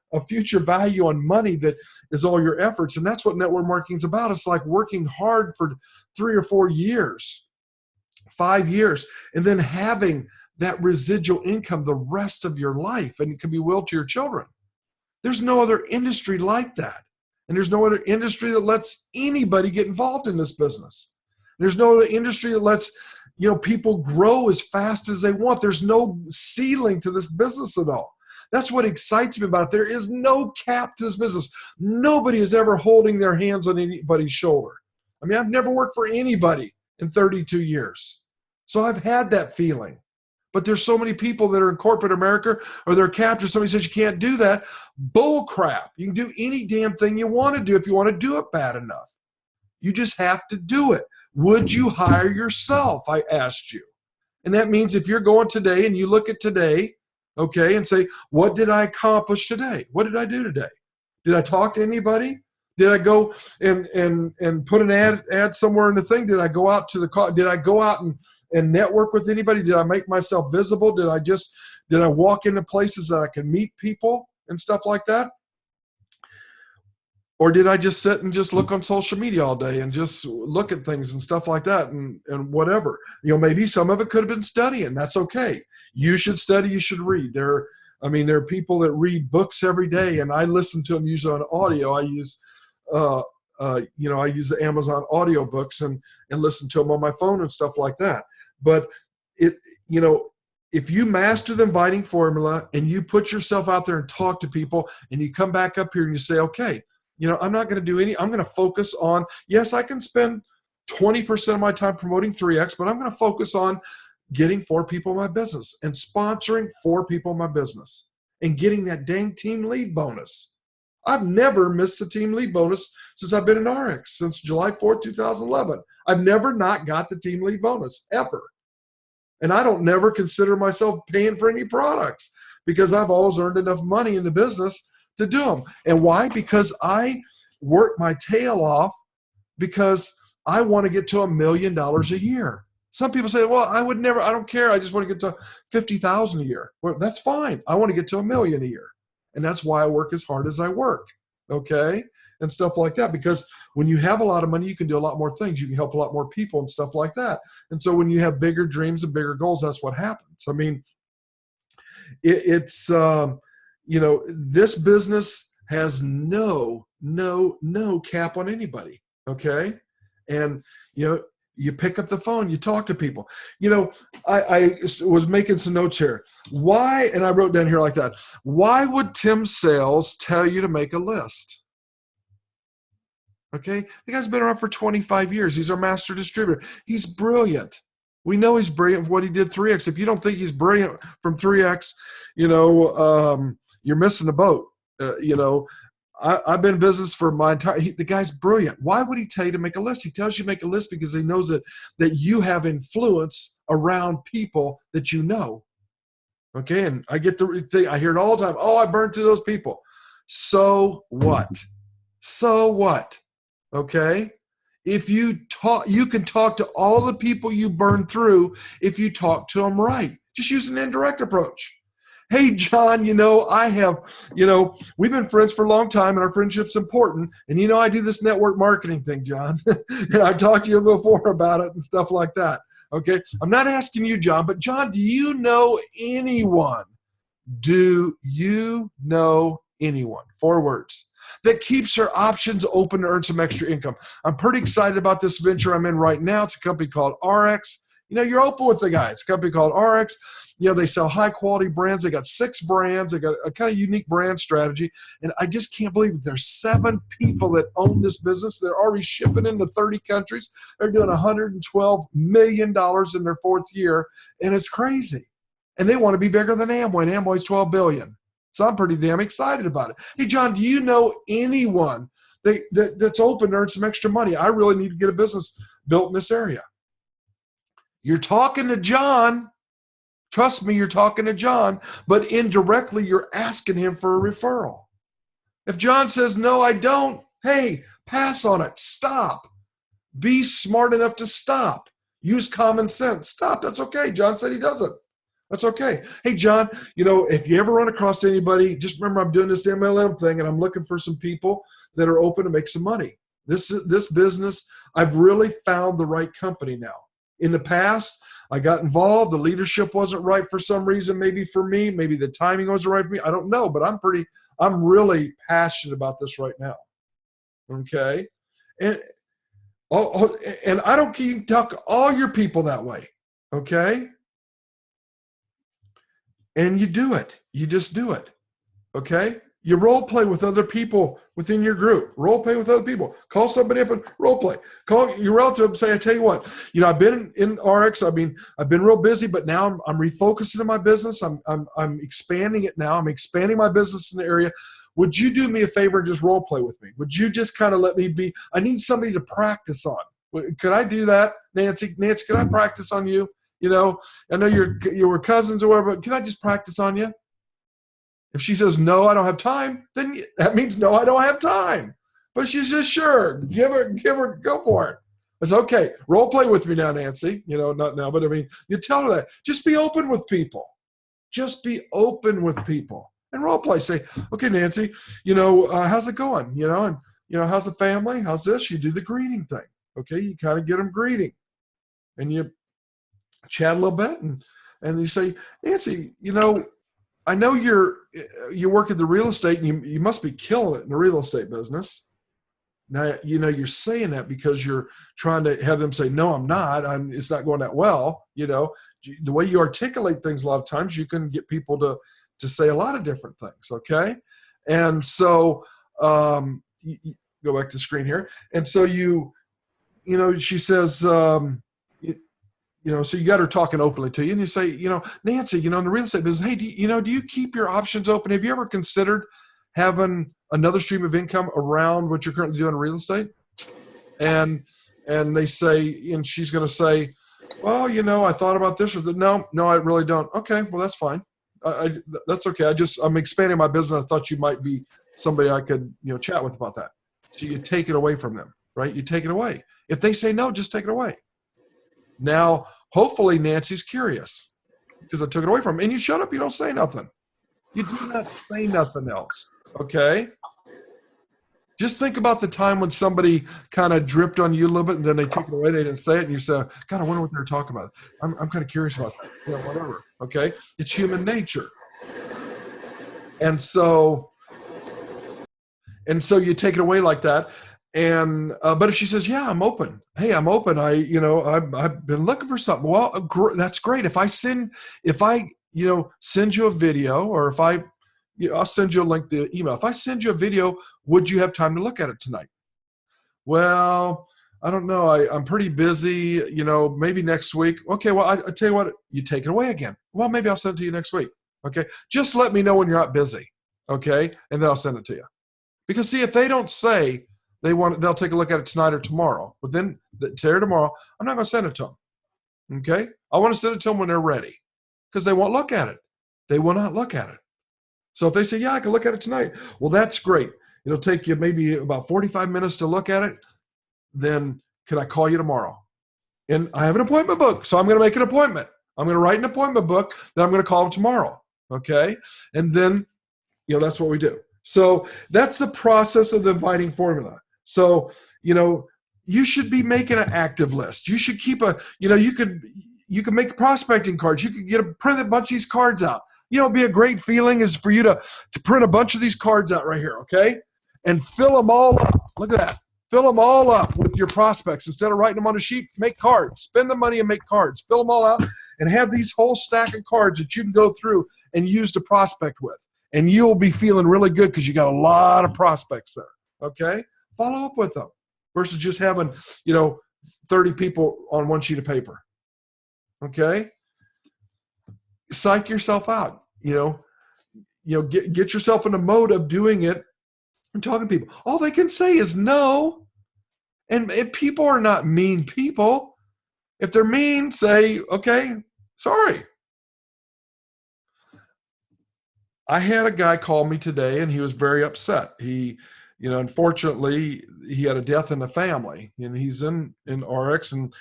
value on money that is all your efforts? And that's what network marketing is about. It's like working hard for 3 or 4 years, 5 years, and then having that residual income the rest of your life, and it can be willed to your children. There's no other industry like that. And there's no other industry that lets anybody get involved in this business. There's no other industry that lets people grow as fast as they want. There's no ceiling to this business at all. That's what excites me about it. There is no cap to this business. Nobody is ever holding their hands on anybody's shoulder. I mean, I've never worked for anybody in 32 years. So I've had that feeling. But there's so many people that are in corporate America, or they're capped, or somebody says you can't do that. Bull crap. You can do any damn thing you want to do if you want to do it bad enough. You just have to do it. Would you hire yourself? I asked you. And that means if you're going today and you look at today, okay, and say, what did I accomplish today? What did I do today? Did I talk to anybody? Did I go and put an ad somewhere in the thing? Did I go out to the car? Did I go out and network with anybody? Did I make myself visible? Did I walk into places that I can meet people and stuff like that? Or did I just sit and just look on social media all day and just look at things and stuff like that and whatever? Maybe some of it could have been studying. That's okay. You should study. You should read. There are people that read books every day, and I listen to them usually on audio. I use I use the Amazon audio books and listen to them on my phone and stuff like that. But if you master the inviting formula and you put yourself out there and talk to people, and you come back up here and you say, okay, I'm not going to do I'm going to focus on, yes, I can spend 20% of my time promoting 3X, but I'm going to focus on getting 4 people in my business and sponsoring 4 people in my business and getting that dang team lead bonus. I've never missed the team lead bonus since I've been in RX, since July 4th, 2011. I've never not got the team lead bonus, ever. And I don't never consider myself paying for any products because I've always earned enough money in the business to do them. And why? Because I work my tail off, because I want to get to $1 million a year. Some people say, well, I don't care. I just want to get to 50,000 a year. Well, that's fine. I want to get to $1 million a year. And that's why I work as hard as I work. Okay. And stuff like that. Because when you have a lot of money, you can do a lot more things. You can help a lot more people and stuff like that. And so when you have bigger dreams and bigger goals, that's what happens. I mean, it's this business has no cap on anybody. Okay. And, you pick up the phone, you talk to people. I was making some notes here. Why, and I wrote down here like that, why would Tim Sales tell you to make a list? Okay, the guy's been around for 25 years. He's our master distributor. He's brilliant. We know he's brilliant for what he did 3X. If you don't think he's brilliant from 3X, you're missing the boat. I've been in business for my the guy's brilliant. Why would he tell you to make a list? He tells you to make a list because he knows that you have influence around people that you know. Okay, and I get the thing, I hear it all the time. Oh, I burned through those people. So what? So what? Okay? If you talk, you can talk to all the people you burn through if you talk to them right. Just use an indirect approach. Hey, John, we've been friends for a long time and our friendship's important. And, I do this network marketing thing, John. And I talked to you before about it and stuff like that. Okay. I'm not asking you, John, but John, do you know anyone? Do you know anyone? 4 words. That keeps your options open to earn some extra income. I'm pretty excited about this venture I'm in right now. It's a company called RX. You're open with the guy. It's a company called RX. They sell high quality brands. They got 6 brands. They got a kind of unique brand strategy. And I just can't believe that there's 7 people that own this business. They're already shipping into 30 countries. They're doing $112 million in their 4th year. And it's crazy. And they want to be bigger than Amway. And Amway's $12 billion. So I'm pretty damn excited about it. Hey, John, do you know anyone that's open to earn some extra money? I really need to get a business built in this area. You're talking to John. Trust me, you're talking to John, but indirectly you're asking him for a referral. If John says, no, I don't, hey, pass on it. Stop. Be smart enough to stop. Use common sense. Stop. That's okay. John said he doesn't. That's okay. Hey, John, if you ever run across anybody, just remember I'm doing this MLM thing and I'm looking for some people that are open to make some money. This business, I've really found the right company now. In the past, I got involved. The leadership wasn't right for some reason, maybe for me, maybe the timing wasn't right for me. I don't know, but I'm really passionate about this right now. Okay. And I don't keep talking all your people that way. Okay. And you do it. You just do it. Okay. You role play with other people within your group. Role play with other people. Call somebody up and role play. Call your relative and say, I tell you what, I've been in RX. I've been real busy, but now I'm refocusing on my business. I'm expanding it now. I'm expanding my business in the area. Would you do me a favor and just role play with me? Would you just kind of let me be? I need somebody to practice on. Could I do that, Nancy? Nancy, can I practice on you? I know you were cousins or whatever, but can I just practice on you? If she says, no, I don't have time, then that means no, I don't have time. But she says, sure, give her, go for it. I said, okay, role play with me now, Nancy. Not now, but you tell her that. Just be open with people. Just be open with people. And role play. Say, okay, Nancy, how's it going? And how's the family? How's this? You do the greeting thing. Okay, you kind of get them greeting. And you chat a little bit. And you say, Nancy, I know you work in the real estate and you must be killing it in the real estate business. Now, you're saying that because you're trying to have them say, no, I'm not. It's not going that well. The way you articulate things a lot of times, you can get people to say a lot of different things. Okay. And so you go back to the screen here. And so she says, so you got her talking openly to you, and you say, Nancy, in the real estate business, hey, do you keep your options open? Have you ever considered having another stream of income around what you're currently doing in real estate? And they say, and she's going to say, well, I thought about this or that. No, I really don't. Okay, well, that's fine. That's okay. I'm expanding my business. I thought you might be somebody I could, chat with about that. So you take it away from them. right? You take it away. If they say no, just take it away. Now, hopefully Nancy's curious because I took it away from him. And you shut up, you don't say nothing. You do not say nothing else, okay? Just think about the time when somebody kind of dripped on you a little bit and then they took it away, they didn't say it, and you say, God, I wonder what they're talking about. I'm kind of curious about that. You know, whatever, okay? It's human nature. And so you take it away like that. And but if she says, yeah, I'm open. Hey, I'm open. I've been looking for something. Well, that's great. If I send you a video, or I'll send you a link to email. If I send you a video, would you have time to look at it tonight? Well, I don't know. I'm pretty busy, maybe next week. Okay, well, I tell you what, you take it away again. Well, maybe I'll send it to you next week. Okay, just let me know when you're not busy. Okay, and then I'll send it to you. Because see, if they don't say they'll take a look at it tonight or tomorrow, but then today or tomorrow, I'm not going to send it to them. Okay, I want to send it to them when they're ready, because they won't look at it. They will not look at it. So if they say, yeah, I can look at it tonight, well, that's great. It'll take you maybe about 45 minutes to look at it. Then can I call you tomorrow? And I have an appointment book, so I'm going to make an appointment. I'm going to write an appointment book, then I'm going to call them tomorrow, okay? And then, that's what we do. So that's the process of the inviting formula. So, you should be making an active list. You should keep you could make prospecting cards. You could print a bunch of these cards out. It'd be a great feeling is for you to print a bunch of these cards out right here, okay? And fill them all up. Look at that. Fill them all up with your prospects. Instead of writing them on a sheet, make cards. Spend the money and make cards. Fill them all out and have these whole stack of cards that you can go through and use to prospect with. And you'll be feeling really good because you got a lot of prospects there, okay? Follow up with them versus just having, 30 people on one sheet of paper, okay? Psych yourself out, get yourself in the mode of doing it and talking to people. All they can say is no. And if people are not mean people. If they're mean, say, okay, sorry. I had a guy call me today and he was very upset. He, unfortunately he had a death in the family, and he's in RX and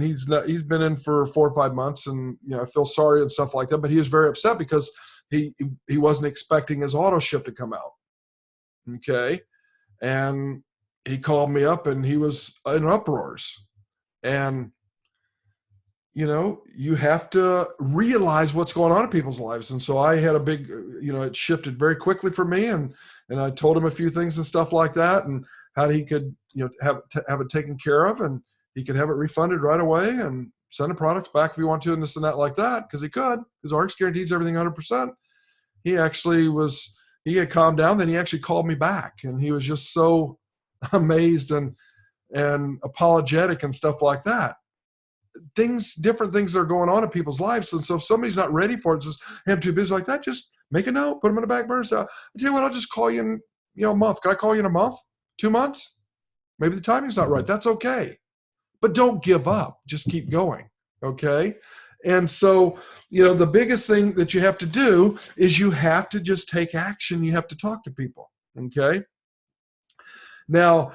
he's been in for 4 or 5 months, and I feel sorry and stuff like that. But he was very upset because he wasn't expecting his auto ship to come out. Okay, and he called me up and he was in uproars. And you have to realize what's going on in people's lives. And so I had a big, it shifted very quickly for me, and I told him a few things and stuff like that, and how he could have it taken care of, and he could have it refunded right away and send the products back if he wanted to, and this and that like that, because he could, because RX guarantees everything 100%. He had calmed down. Then he actually called me back, and he was just so amazed and apologetic and stuff like that. Different things are going on in people's lives. And so if somebody's not ready for it, just, hey, I'm too busy like that, just make a note, put them in the back burner. So I tell you what, I'll just call you in, a month. Can I call you in a month? 2 months? Maybe the timing's not right. That's okay. But don't give up. Just keep going. Okay. And so, the biggest thing that you have to do is you have to just take action. You have to talk to people. Okay. Now,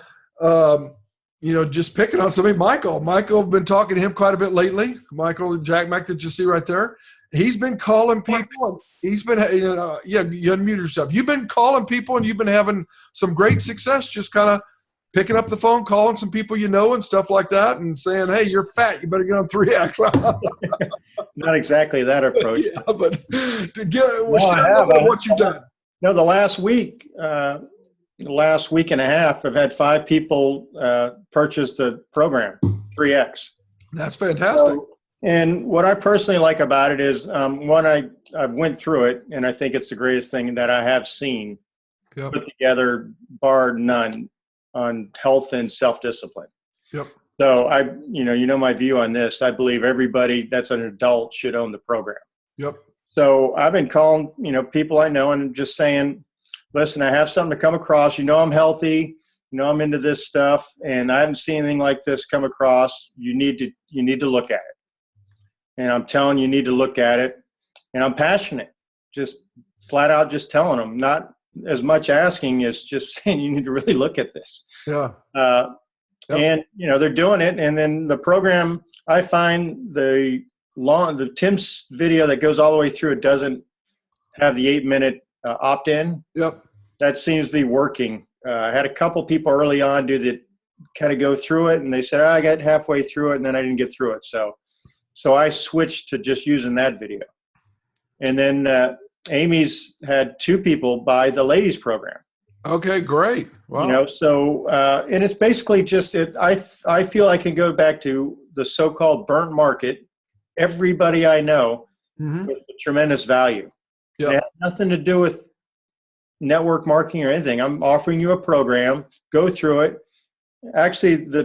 just picking on somebody, Michael, I've been talking to him quite a bit lately. Michael Jack Mack that you see right there. He's been calling people. He's been, you unmute yourself. You've been calling people and you've been having some great success, just kind of picking up the phone, calling some people and stuff like that, and saying, hey, you're fat. You better get on 3X. Not exactly that approach. Yeah, but what you've done. No, the last week and a half, I've had 5 people purchase the program, 3X. That's fantastic. So, and what I personally like about it is, one, I've went through it, and I think it's the greatest thing that I have seen put together, bar none, on health and self-discipline. Yep. So my view on this. I believe everybody that's an adult should own the program. Yep. So I've been calling, people I know and just saying, listen, I have something to come across. I'm healthy. I'm into this stuff, and I haven't seen anything like this come across. You need to look at it. And I'm telling you need to look at it. And I'm passionate, just flat out just telling them, not as much asking as just saying you need to really look at this. Yeah. Yep. And, they're doing it. And then the program, I find the Tim's video that goes all the way through, it doesn't have the 8-minute opt-in. Yep. That seems to be working. I had a couple people early on kind of go through it, and they said, I got halfway through it, and then I didn't get through it. So I switched to just using that video. And then Amy's had 2 people buy the ladies program. Okay, great. Wow. And it's basically just I feel I can go back to the so-called burnt market, everybody I know with tremendous value. Yep. It has nothing to do with network marketing or anything. I'm offering you a program, go through it. Actually, the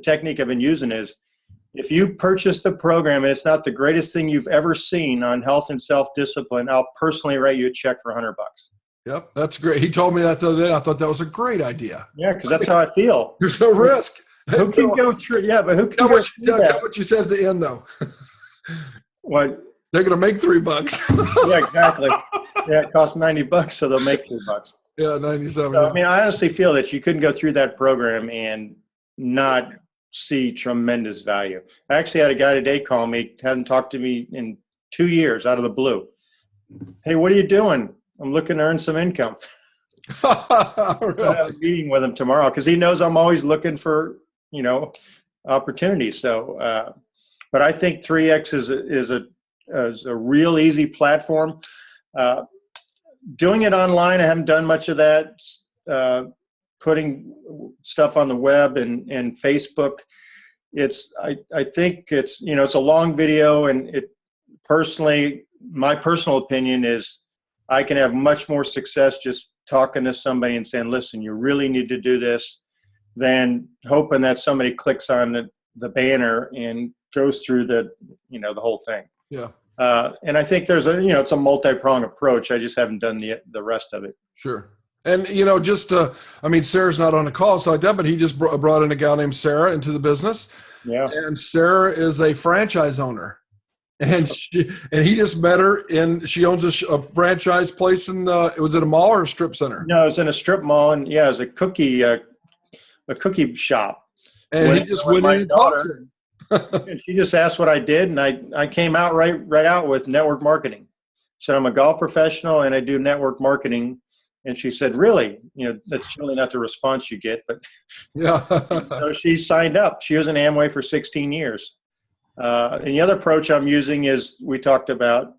technique I've been using is, if you purchase the program and it's not the greatest thing you've ever seen on health and self-discipline, I'll personally write you a check for $100. Yep, that's great. He told me that the other day. I thought that was a great idea. Yeah, because that's how I feel. There's no risk. Who can go through? Yeah, but who can Tell go what, through tell that? what you said at the end, though. What? They're going to make $3. Yeah, exactly. Yeah, it costs $90, so they'll make $3. Yeah, 97. So, I honestly feel that you couldn't go through that program and not see tremendous value. I actually had a guy today call me, hadn't talked to me in 2 years, out of the blue. Hey, what are you doing? I'm looking to earn some income. So I have a meeting with him tomorrow because he knows I'm always looking for, opportunities. So, but I think 3X is a real easy platform. Doing it online, I haven't done much of that. Putting stuff on the web and Facebook, I think it's it's a long video, and my personal opinion is I can have much more success just talking to somebody and saying, listen, you really need to do this, than hoping that somebody clicks on the banner and goes through the whole thing. Yeah. And I think there's it's a multi-pronged approach. I just haven't done the rest of it. Sure. And, Sarah's not on the call, so like that, but he just brought in a gal named Sarah into the business. Yeah. And Sarah is a franchise owner. And he just met her, and she owns a franchise place in, was it a mall or a strip center? No, it's in a strip mall, and yeah, it's a cookie shop. And he just went in and talked to her. And she just asked what I did, and I came out right out with network marketing. So I'm a golf professional, and I do network marketing. And she said, really? That's really not the response you get, but yeah. So she signed up. She was in Amway for 16 years. And the other approach I'm using we talked about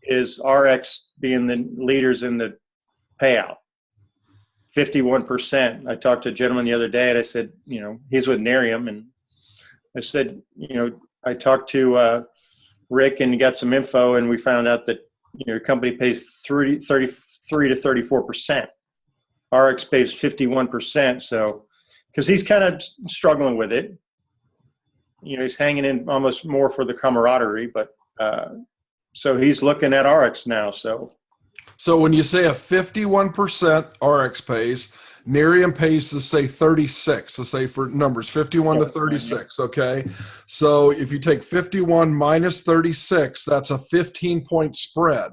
is RX being the leaders in the payout. 51%. I talked to a gentleman the other day, and I said, he's with Nerium, and I said, I talked to Rick and got some info, and we found out that your company pays 33 to 34%. RX pays 51%. So, because he's kind of struggling with it, he's hanging in almost more for the camaraderie, but so he's looking at RX now. So when you say a 51% RX pays, Nerium pays to say 36, to say for numbers, 51 to 36, okay? So if you take 51 minus 36, that's a 15-point spread.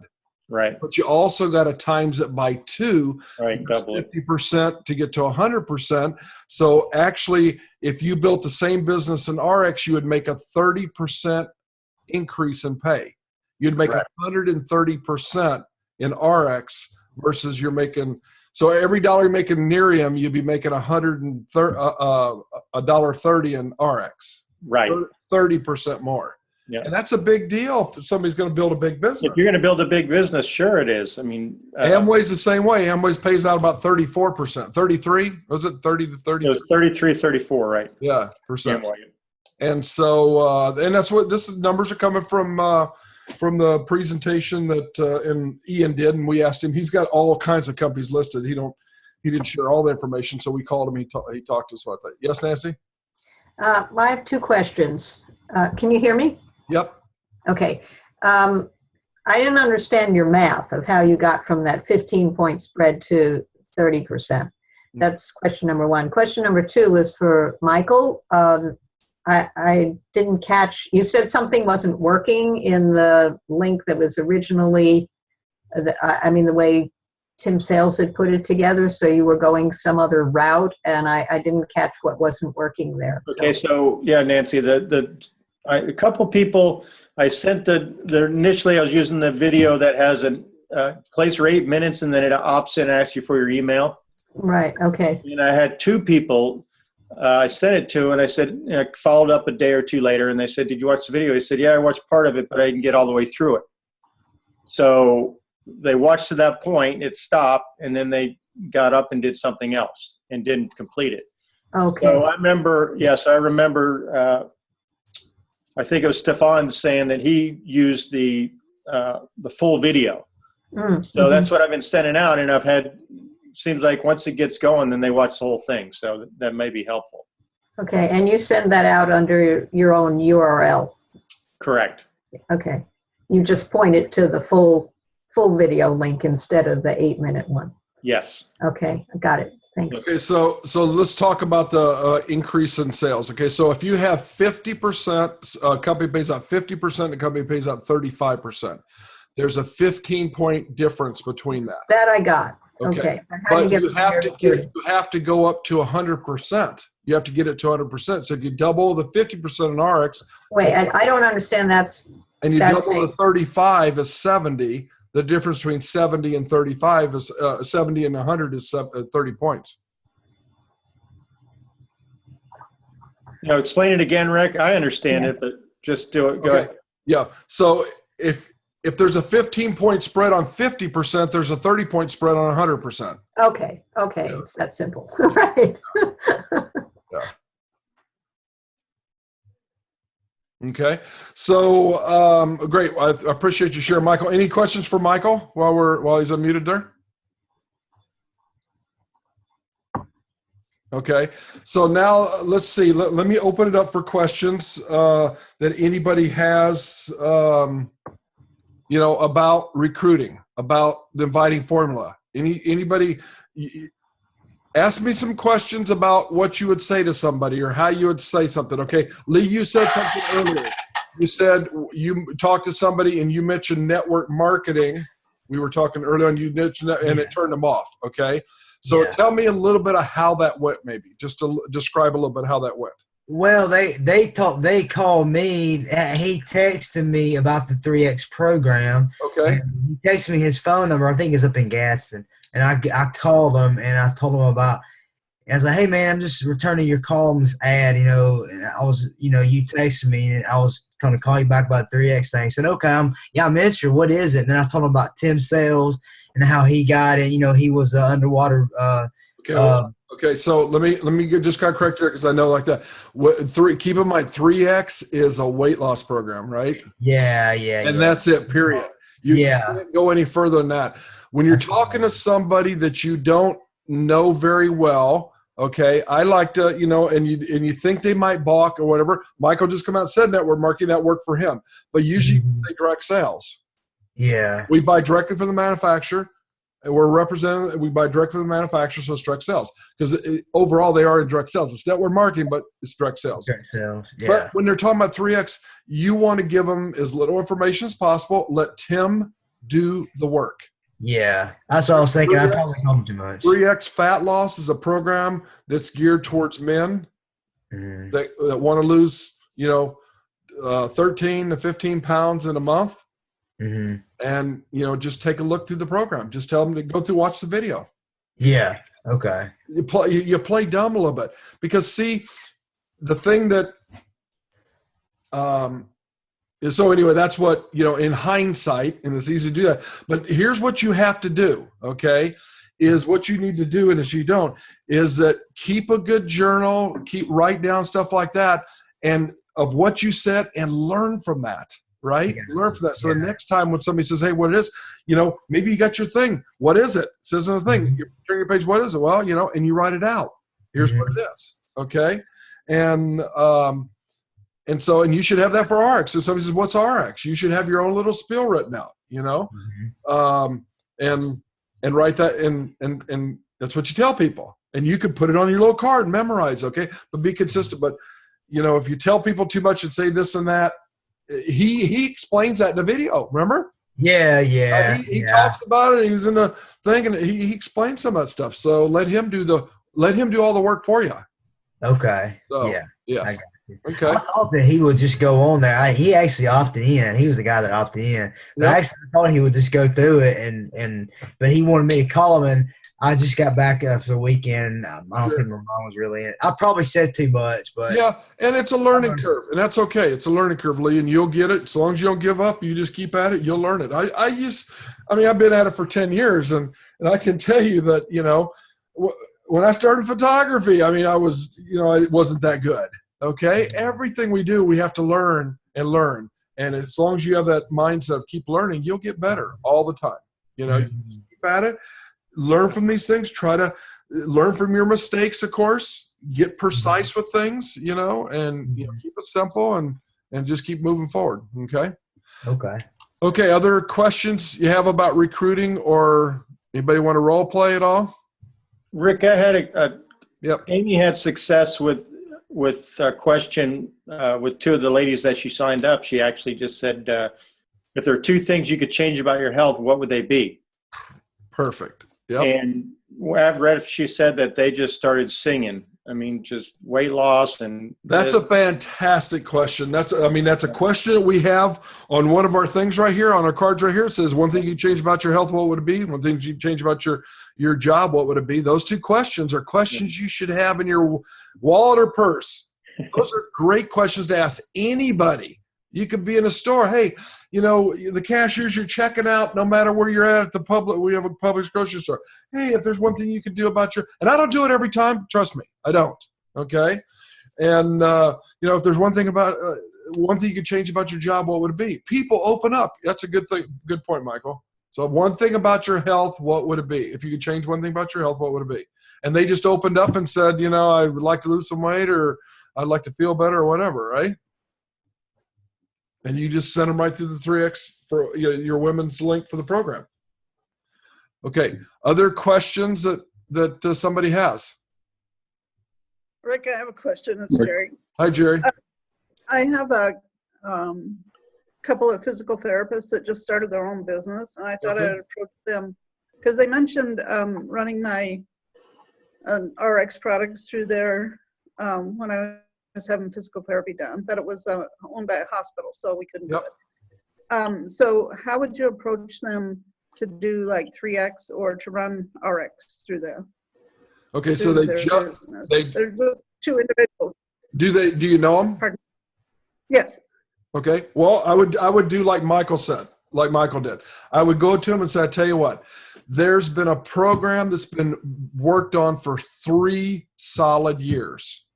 Right. But you also got to times it by 2, right? Double 50% to get to 100%. So actually, if you built the same business in RX, you would make a 30% increase in pay. You'd make 130% in RX versus you're making. So every dollar you make in Nerium, you'd be making $1.30 in RX. Right. 30% more. Yeah. And that's a big deal if somebody's going to build a big business. If you're going to build a big business, sure it is. I mean, Amway's the same way. Amway's pays out about 34%. 33? Was it 30 to 30? It was 33, 34, right? Yeah, percent. Amway. And so, and that's what this numbers are coming from the presentation that Ian did, and we asked him. He's got all kinds of companies listed. He didn't share all the information, so we called him. He talked to us about that. Yes, Nancy? I have 2 questions. Can you hear me? Yep. Okay. I didn't understand your math of how you got from that 15-point spread to 30%. That's question number 1. Question number 2 is for Michael. I didn't catch, you said something wasn't working in the link that was originally, the way Tim Sales had put it together, so you were going some other route, and I didn't catch what wasn't working there. Okay, so yeah, Nancy, a couple people, I sent initially I was using the video that has a place for 8 minutes, and then it opts in and asks you for your email. Right, okay. And I had 2 people I sent it to, and I said, followed up a day or 2 later, and they said, did you watch the video? He said, yeah, I watched part of it, but I didn't get all the way through it. So they watched to that point, it stopped, and then they got up and did something else and didn't complete it. Okay. So I remember, I think it was Stefan saying that he used the full video. So that's what I've been sending out, and I've had, seems like once it gets going, then they watch the whole thing. So that may be helpful. Okay, and you send that out under your own URL. Correct. Okay. You just point it to the full video link instead of the 8-minute one. Yes. Okay, I got it. Thanks. Okay, so let's talk about the increase in sales. Okay, so if you have 50%, company pays out 50%, the company pays out 35%. There's a 15-point difference between that. That I got. Okay. But you have to go up to 100%. You have to get it to 100%. So if you double the 50% in RX. Wait, I don't understand and you double the 35 is 70. The difference between 70 and 35 is 70 and 100 is 30 points. Explain it again, Rick. I understand it, but just do it. Go ahead. Yeah. So if there's a 15-point spread on 50%, there's a 30-point spread on 100%. Okay. Yeah. It's that simple. Right. Yeah. Okay. So great. I appreciate you sharing, Michael. Any questions for Michael while he's unmuted there? Okay. So now let's see. Let me open it up for questions that anybody has, about recruiting, about the inviting formula. Anybody ask me some questions about what you would say to somebody or how you would say something. Okay. Lee, you said something earlier. You said you talked to somebody and you mentioned network marketing. We were talking earlier and you mentioned that and it turned them off. Okay. So tell me a little bit of how that went, maybe just to describe a little bit how that went. Well, they called me. He texted me about the 3X program. Okay. He texted me his phone number. I think it's up in Gadsden. And I called him and I told him about. I was like, "Hey man, I'm just returning your call on this ad. And I was, you texted me and I was going to call you back about the 3X thing." He said, "Okay, I'm interested. What is it?" And then I told him about Tim Sales and how he got it. He was underwater. Okay, so let me just kind of correct here because I know like that. Keep in mind, 3X is a weight loss program, right? Yeah. And that's it. Period. You can't go any further than that. When you're talking to somebody that you don't know very well, okay, I like to, and you think they might balk or whatever. Michael just come out and said network marketing, that worked for him, but usually they direct sales. Yeah, we buy directly from the manufacturer. We're representing. We buy direct from the manufacturer, so it's direct sales. Because overall, they are in direct sales. It's network marketing, but it's direct sales. Direct sales. Yeah. But when they're talking about 3X, you want to give them as little information as possible. Let Tim do the work. Yeah, that's what I was thinking. I probably told him too much. 3X Fat Loss is a program that's geared towards men that want to lose, 13 to 15 pounds in a month. And, just take a look through the program. Just tell them to go through, watch the video. Yeah. Okay. You play dumb a little bit because see, the thing that, so anyway, that's what, in hindsight, and it's easy to do that, but here's what you have to do. Okay. Is what you need to do. And if you don't, is that keep a good journal, write down stuff like that and of what you said and learn from that. Right? Yeah. Learn from that. So the next time when somebody says, "Hey, what it is?" Maybe you got your thing. What is it? It says on the thing. You turn your page. What is it? Well, and you write it out. Here's what it is. Okay. And you should have that for RX. So somebody says, "What's RX?" You should have your own little spiel written out. And write that. And that's what you tell people. And you could put it on your little card and memorize. Okay. But be consistent. But if you tell people too much and say this and that. He explains that in the video. Remember? Yeah. He talks about it. He was in the thing, and he explained some of that stuff. So let him do all the work for you. Okay. So, Yeah. yeah. I got you. Okay. I thought that he would just go on there. He actually opted in. He was the guy that opted in. But Yep. I actually thought he would just go through it, but he wanted me to call him, and I just got back after the weekend. I don't think my mom was really in it. I probably said too much, but yeah, and it's a learning curve, and that's okay. It's a learning curve, Lee, and you'll get it. As long as you don't give up, you just keep at it, you'll learn it. I've been at it for 10 years, and I can tell you that, when I started photography, it wasn't that good. Okay. Everything we do, we have to learn and learn. And as long as you have that mindset of keep learning, you'll get better all the time. You just keep at it, learn from these things, try to learn from your mistakes, of course, get precise with things, and keep it simple and just keep moving forward. Okay. Okay. Other questions you have about recruiting, or anybody want to role play at all? Rick, I had Yep. Amy had success with a question with two of the ladies that she signed up. She actually just said, if there are two things you could change about your health, what would they be? Perfect. Yep. And I've read, she said that they just started singing. Just weight loss. And that's a fantastic question. That's a question that we have on one of our things right here on our cards right here. It says, one thing you change about your health, what would it be? One thing you change about your job, what would it be? Those two questions are questions you should have in your wallet or purse. Those are great questions to ask anybody. You could be in a store. Hey, the cashiers you're checking out, no matter where you're at the public, we have a Publix grocery store. Hey, if there's one thing you could do about and I don't do it every time. Trust me, I don't. Okay. And, if there's one thing you could change about your job, what would it be? People open up. That's a good thing. Good point, Michael. So one thing about your health, what would it be? If you could change one thing about your health, what would it be? And they just opened up and said, I would like to lose some weight, or I'd like to feel better, or whatever. Right. And you just send them right through the 3X for your women's link for the program. Okay. Other questions that somebody has? Rick, I have a question. It's Jerry. Hi, Jerry. I have a couple of physical therapists that just started their own business, and I thought I'd approach them because they mentioned running my RX products through there when I was having physical therapy done, but it was owned by a hospital, so we couldn't do it. So how would you approach them to do like 3X or to run RX through there? Okay, so they're just two individuals. Do you know them? Pardon? Yes. Okay. Well, I would do like Michael said, like Michael did. I would go to him and say, I tell you what, there's been a program that's been worked on for 3 solid years.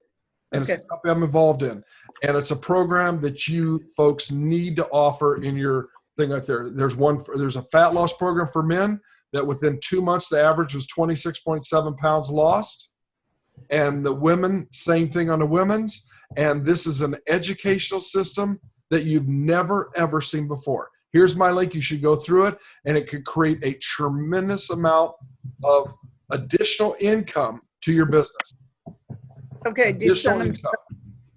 And it's something I'm involved in. And it's a program that you folks need to offer in your thing right there. There's a fat loss program for men that within 2 months, the average was 26.7 pounds lost. And the women, same thing on the women's. And this is an educational system that you've never, ever seen before. Here's my link. You should go through it, and it could create a tremendous amount of additional income to your business. Okay, do you send them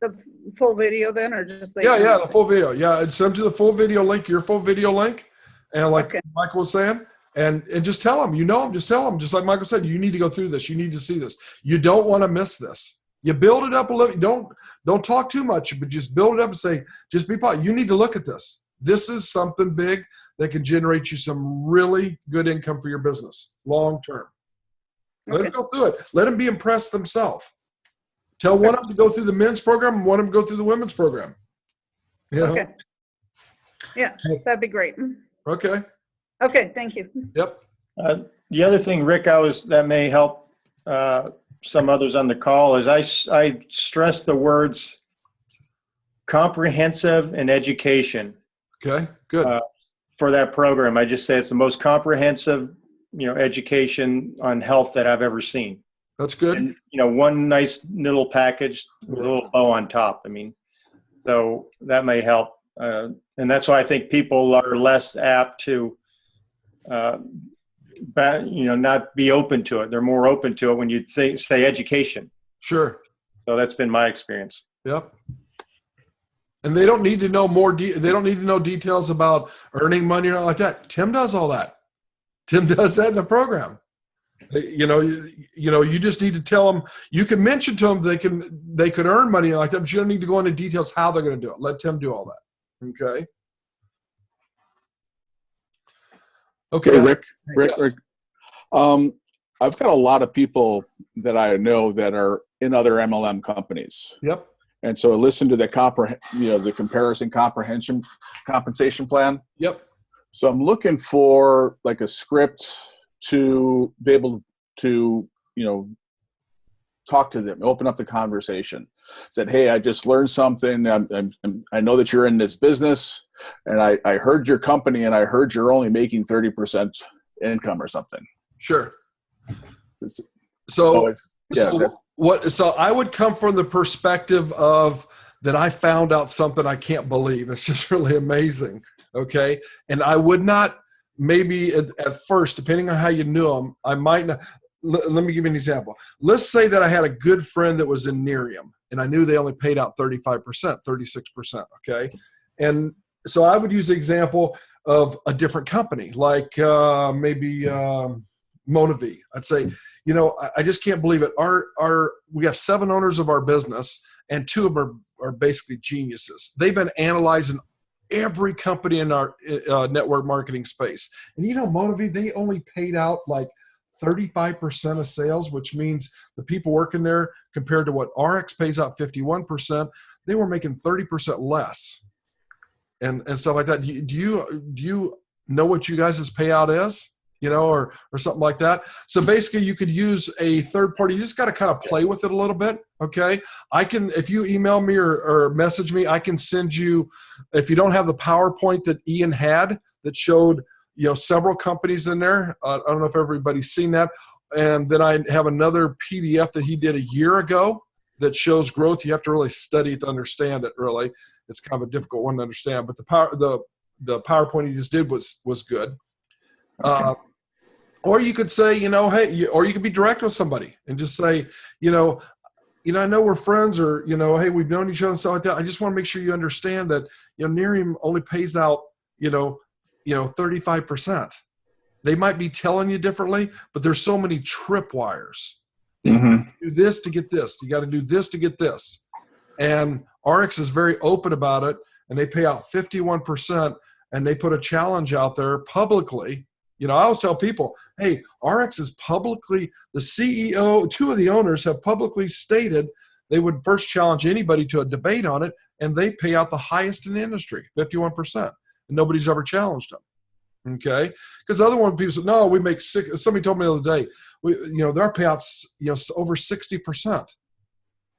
the full video then, or just the the full video. Yeah, I'd send to the full video link, your full video link, and like Michael was saying, and just tell them, just tell them, just like Michael said, you need to go through this, you need to see this. You don't want to miss this. You build it up a little. Don't talk too much, but just build it up and say, just be positive. You need to look at this. This is something big that can generate you some really good income for your business long term. Let them go through it. Let them be impressed themselves. Tell one of them to go through the men's program and one of them to go through the women's program. Okay. Yeah, that'd be great. Okay. Okay, thank you. Yep. The other thing, Rick, that may help some others on the call is I stress the words comprehensive and education. Okay, good. For that program, I just say it's the most comprehensive, education on health that I've ever seen. That's good. And, one nice little package with a little bow on top. So that may help. And that's why I think people are less apt to, not be open to it. They're more open to it when you say education. Sure. So that's been my experience. Yep. And they don't need to know they don't need to know details about earning money or anything like that. Tim does all that. Tim does that in the program. You just need to tell them. You can mention to them they could earn money like that, but you don't need to go into details how they're going to do it. Let Tim do all that. Okay. Okay, Hey, Rick. Yes. I've got a lot of people that I know that are in other MLM companies. Yep. And so I listened to the the comparison compensation plan. Yep. So I'm looking for like a script to be able to, talk to them, open up the conversation. Said, hey, I just learned something. I know that you're in this business, and I heard your company, and I heard you're only making 30% income or something. Sure. So So I would come from the perspective of that I found out something I can't believe. It's just really amazing. Okay. And I would not, maybe at first, depending on how you knew them, I might not. Let me give you an example. Let's say that I had a good friend that was in Nerium, and I knew they only paid out 35%, 36%. Okay. And so I would use the example of a different company, like maybe Monavi. I'd say, I just can't believe it. We have 7 owners of our business, and 2 of them are basically geniuses. They've been analyzing every company in our network marketing space. And Monavi, they only paid out like 35% of sales, which means the people working there, compared to what RX pays out 51%, they were making 30% less and stuff like that. Do you know what you guys' payout is? Or something like that. So basically you could use a third party. You just got to kind of play with it a little bit. Okay. If you email me or message me, I can send you, if you don't have the PowerPoint that Ian had that showed, several companies in there. I don't know if everybody's seen that. And then I have another PDF that he did a year ago that shows growth. You have to really study it to understand it. Really. It's kind of a difficult one to understand, but the PowerPoint he just did was good. Or you could say, hey, or you could be direct with somebody and just say, I know we're friends, or, hey, we've known each other and stuff like that. I just want to make sure you understand that, Nerium only pays out, 35%. They might be telling you differently, but there's so many tripwires. You do this to get this. You got to do this to get this. And RX is very open about it, and they pay out 51%, and they put a challenge out there publicly. I always tell people, hey, RX is publicly, the CEO, 2 of the owners have publicly stated they would first challenge anybody to a debate on it, and they pay out the highest in the industry, 51%. And nobody's ever challenged them. Okay? Because the other one, people said, no, we make somebody told me the other day, their payouts, over 60%.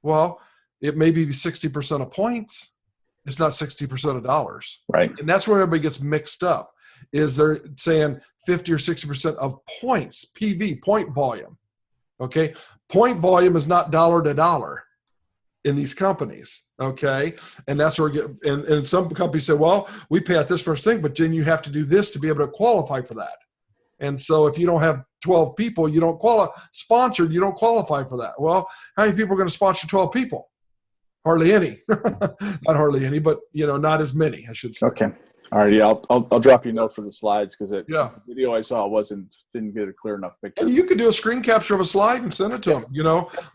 Well, it may be 60% of points. It's not 60% of dollars. Right. And that's where everybody gets mixed up. Is they're saying 50 or 60% of points, PV, point volume. Okay. Point volume is not dollar to dollar in these companies. Okay. And that's where and some companies say, well, we pay out this first thing, but then you have to do this to be able to qualify for that. And so if you don't have 12 people, you don't sponsored, you don't qualify for that. Well, how many people are going to sponsor 12 people? Hardly any. Not hardly any, but not as many, I should say. Okay. All right. Yeah, I'll drop you a note for the slides, because the video I saw didn't get a clear enough picture. And you could do a screen capture of a slide and send it to them. I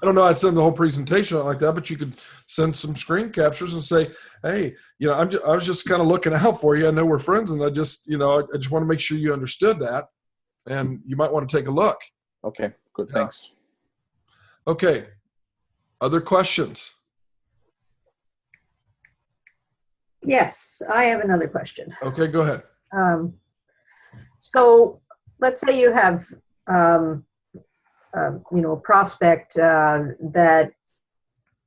don't know. I'd send the whole presentation like that, but you could send some screen captures and say, hey, I was just kind of looking out for you. I know we're friends, and I just want to make sure you understood that, and you might want to take a look. Okay. Good. Thanks. Okay. Other questions? Yes, I have another question. Okay, go ahead. So let's say you have, a prospect that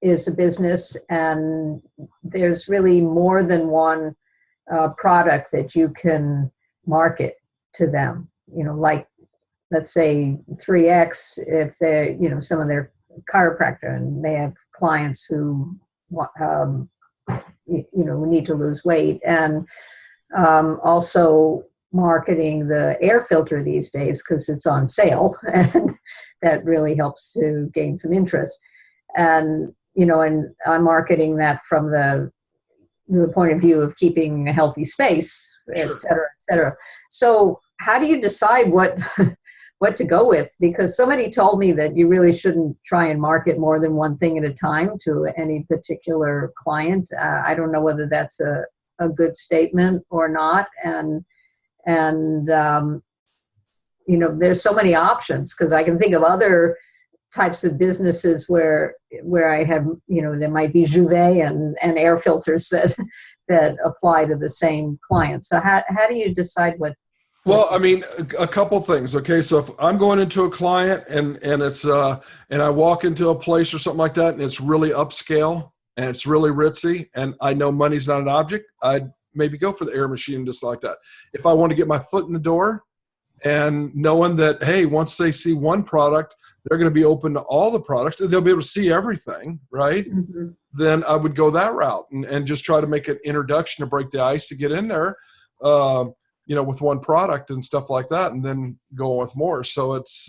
is a business, and there's really more than one product that you can market to them. Like, let's say 3X, if they're, some of their chiropractor, and they have clients who we need to lose weight, and also marketing the air filter these days because it's on sale, and that really helps to gain some interest. And and I'm marketing that from the the point of view of keeping a healthy space, et cetera, et cetera. So how do you decide what what to go with? Because somebody told me that you really shouldn't try and market more than one thing at a time to any particular client. I don't know whether that's a good statement or not. And you know, there's so many options, because I can think of other types of businesses where I have, you know, there might be Juvet and air filters that apply to the same client. So how do you decide what? Well, I mean, a couple things. Okay, so if I'm going into a client and it's and I walk into a place or something like that, and it's really upscale and it's really ritzy, and I know money's not an object, I'd maybe go for the air machine just like that. If I want to get my foot in the door, and knowing that, hey, once they see one product, they're going to be open to all the products, they'll be able to see everything, right? Mm-hmm. Then I would go that route and just try to make an introduction to break the ice to get in there, you know, with one product and stuff like that, and then go on with more. So it's,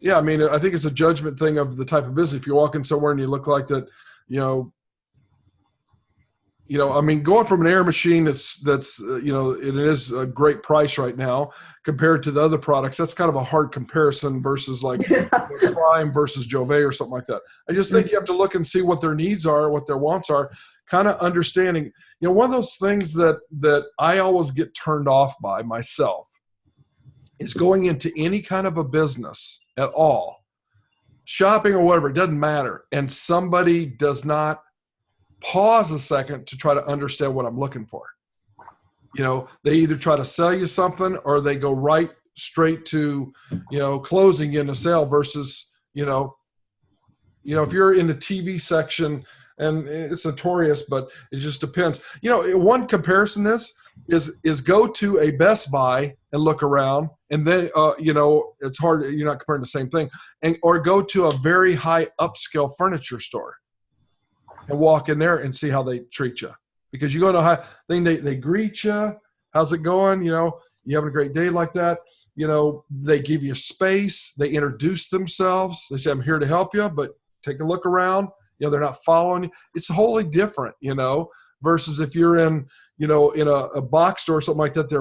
yeah, I mean, I think it's a judgment thing of the type of business. If you're walking somewhere and you look like that, you know, I mean, going from an air machine that's you know, it is a great price right now compared to the other products. That's kind of a hard comparison versus like Prime versus Jovet or something like that. I just think you have to look and see what their needs are, what their wants are, kind of understanding. You know, one of those things that I always get turned off by myself is going into any kind of a business at all, shopping or whatever, it doesn't matter, and somebody does not pause a second to try to understand what I'm looking for. You know, they either try to sell you something or they go right straight to, you know, closing in a sale versus, you know, if you're in the TV section, and it's notorious, but it just depends. You know, one comparison is go to a Best Buy and look around, and then, you know, it's hard. You're not comparing the same thing. Or go to a very high upscale furniture store and walk in there and see how they treat you. Because you go to a high thing, they greet you. How's it going? You know, you having a great day like that. You know, they give you space. They introduce themselves. They say, I'm here to help you, but take a look around. You know, they're not following you. It's wholly different, you know, versus if you're in, you know, in a box store or something like that,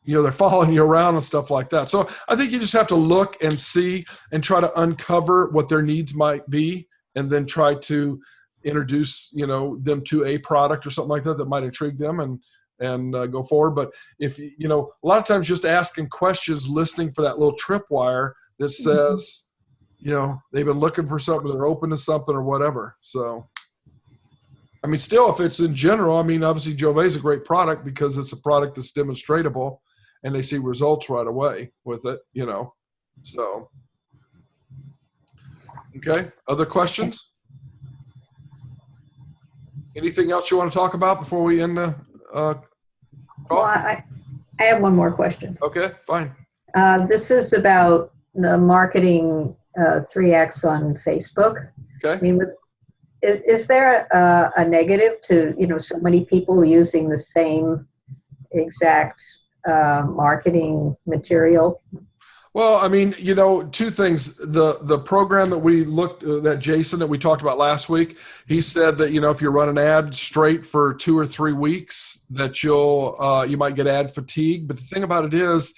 you know, they're following you around and stuff like that. So I think you just have to look and see and try to uncover what their needs might be, and then try to introduce, you know, them to a product or something like that might intrigue them and go forward. But if, you know, a lot of times just asking questions, listening for that little tripwire that says, you know, they've been looking for something, they're open to something or whatever. So, I mean, still, if it's in general, I mean, obviously Jovet is a great product because it's a product that's demonstratable and they see results right away with it, you know. So, okay. Other questions? Anything else you want to talk about before we end the call? Well, I have one more question. Okay, fine. This is about marketing 3X on Facebook. Okay. I mean, is there a negative to, you know, so many people using the same exact marketing material? Well, I mean, you know, two things. The program that we looked, that Jason that we talked about last week, he said that, you know, if you run an ad straight for 2 or 3 weeks, that you might get ad fatigue. But the thing about it is,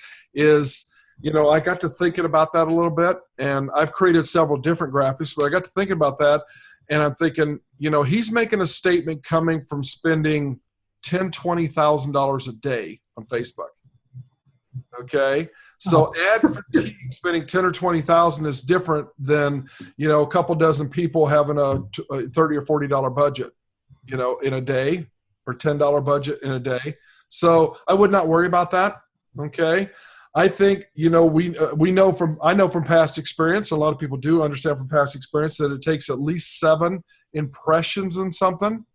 you know, I got to thinking about that a little bit, and I've created several different graphics, but I got to thinking about that, and I'm thinking, you know, he's making a statement coming from spending $10,000, $20,000 a day on Facebook. Okay. So ad fatigue, spending 10 or 20,000 is different than, you know, a couple dozen people having a $30 or $40 budget, you know, in a day, or $10 budget in a day. So I would not worry about that. Okay. I think, you know, I know from past experience, a lot of people do understand from past experience that it takes at least 7 impressions in something.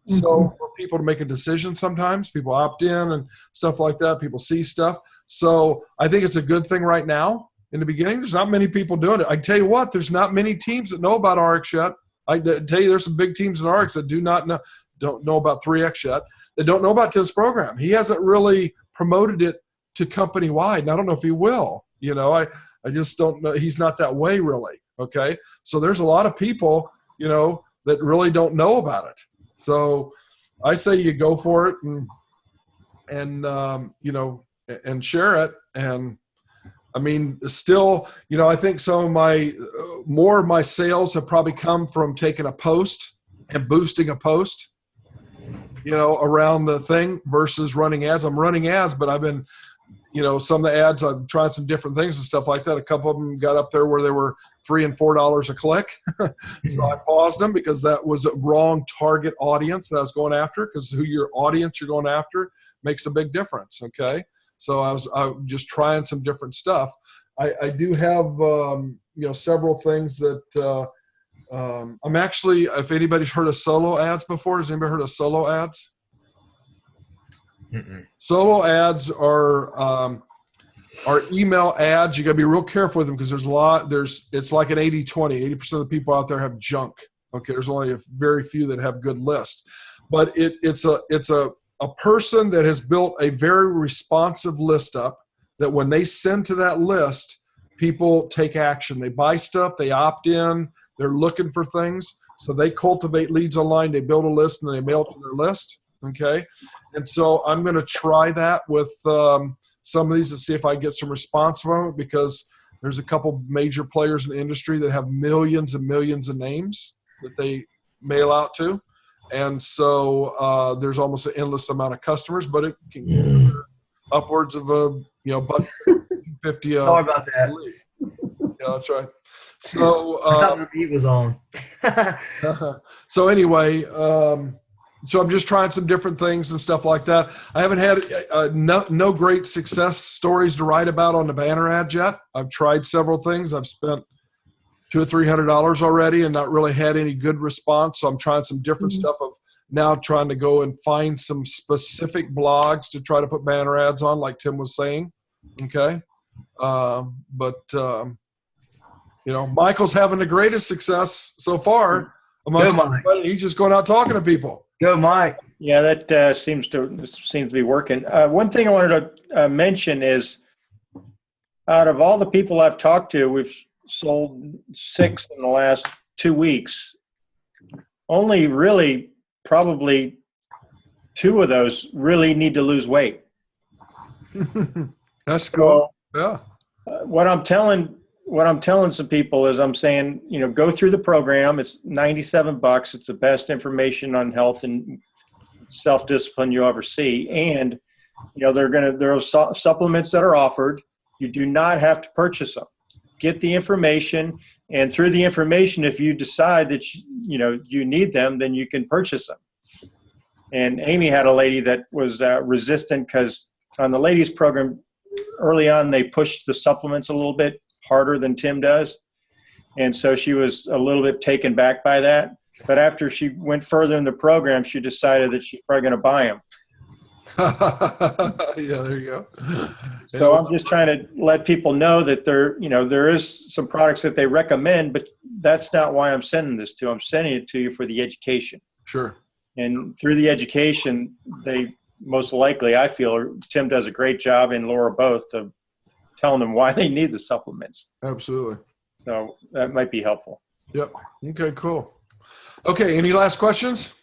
So for people to make a decision, sometimes people opt in and stuff like that. People see stuff. So I think it's a good thing right now. In the beginning, there's not many people doing it. I tell you what, there's not many teams that know about RX yet. I tell you, there's some big teams in RX that don't know about 3X yet. They don't know about this program. He hasn't really promoted it to company wide, and I don't know if he will. You know, I just don't know. He's not that way really. Okay. So there's a lot of people, that really don't know about it. So I say you go for it and share it. And I mean, still, I think some of more of my sales have probably come from taking a post and boosting a post, around the thing versus running ads. I'm running ads, but I've been, some of the ads, I've tried some different things and stuff like that. A couple of them got up there where they were $3 and $4 a click. So I paused them because that was a wrong target audience that I was going after, because who your audience you're going after makes a big difference. Okay. So I was just trying some different stuff. I do have, several things that I'm actually, if anybody's heard of solo ads before, has anybody heard of solo ads? Mm-mm. Solo ads are email ads. You got to be real careful with them because it's like an 80-20. 80% of the people out there have junk. Okay. There's only a very few that have good lists, but it's a person that has built a very responsive list up that when they send to that list, people take action. They buy stuff, they opt in, they're looking for things. So they cultivate leads online, they build a list and they mail it to their list. Okay. And so I'm going to try that with some of these and see if I get some response from it, because there's a couple major players in the industry that have millions and millions of names that they mail out to. And so there's almost an endless amount of customers, but it can get upwards of $150. Sorry about that. Yeah, that's right. So I thought the beat was on. so anyway, so I'm just trying some different things and stuff like that. I haven't had no great success stories to write about on the banner ad yet. I've tried several things. I've spent $200 or $300 already and not really had any good response. So I'm trying some different stuff of now trying to go and find some specific blogs to try to put banner ads on, like Tim was saying. Okay. Michael's having the greatest success so far amongst everybody. He's just going out talking to people. Go, Mike. Yeah, that seems to be working. One thing I wanted to mention is, out of all the people I've talked to, we've sold 6 in the last 2 weeks. Only really probably 2 of those really need to lose weight. That's cool. Yeah. What I'm telling some people is I'm saying, go through the program. It's $97. It's the best information on health and self-discipline you'll ever see. And, there are supplements that are offered. You do not have to purchase them. Get the information, and through the information, if you decide that, you need them, then you can purchase them. And Amy had a lady that was resistant because on the ladies program early on, they pushed the supplements a little bit harder than Tim does. And so she was a little bit taken back by that. But after she went further in the program, she decided that she's probably going to buy them. Yeah, there you go. So I'm just trying to let people know that there is some products that they recommend, but that's not why I'm sending this to you. I'm sending it to you for the education. Sure. And through the education, they most likely, I feel, Tim does a great job, and Laura both, of telling them why they need the supplements. Absolutely. So that might be helpful. Yep. Okay, cool. Okay, any last questions?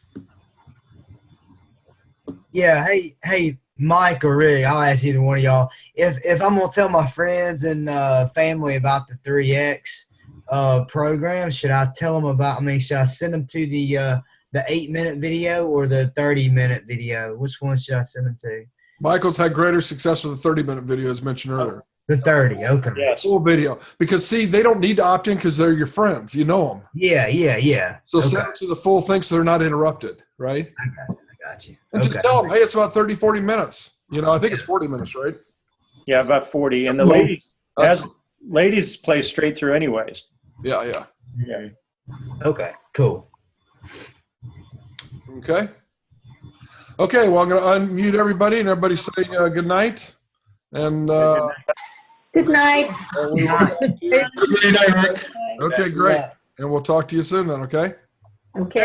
Yeah. Hey, Mike or Rick, I'll ask either one of y'all. If I'm gonna tell my friends and family about the 3X program, should I tell them about? Should I send them to the 8-minute video or the 30-minute video? Which one should I send them to? Michael's had greater success with the 30-minute video, as mentioned earlier. The 30, okay. Yes. Full video. Because, see, they don't need to opt in because they're your friends. You know them. Yeah. So send them to the full thing so they're not interrupted, right? I got you. And just tell them, hey, it's about 30, 40 minutes. I think it's 40 minutes, right? Yeah, about 40. And the ladies play straight through anyways. Yeah. Okay, cool. Okay, well, I'm going to unmute everybody, and everybody say good night. And Good night. Good night, Rick. Okay, great. And we'll talk to you soon then, okay? Okay.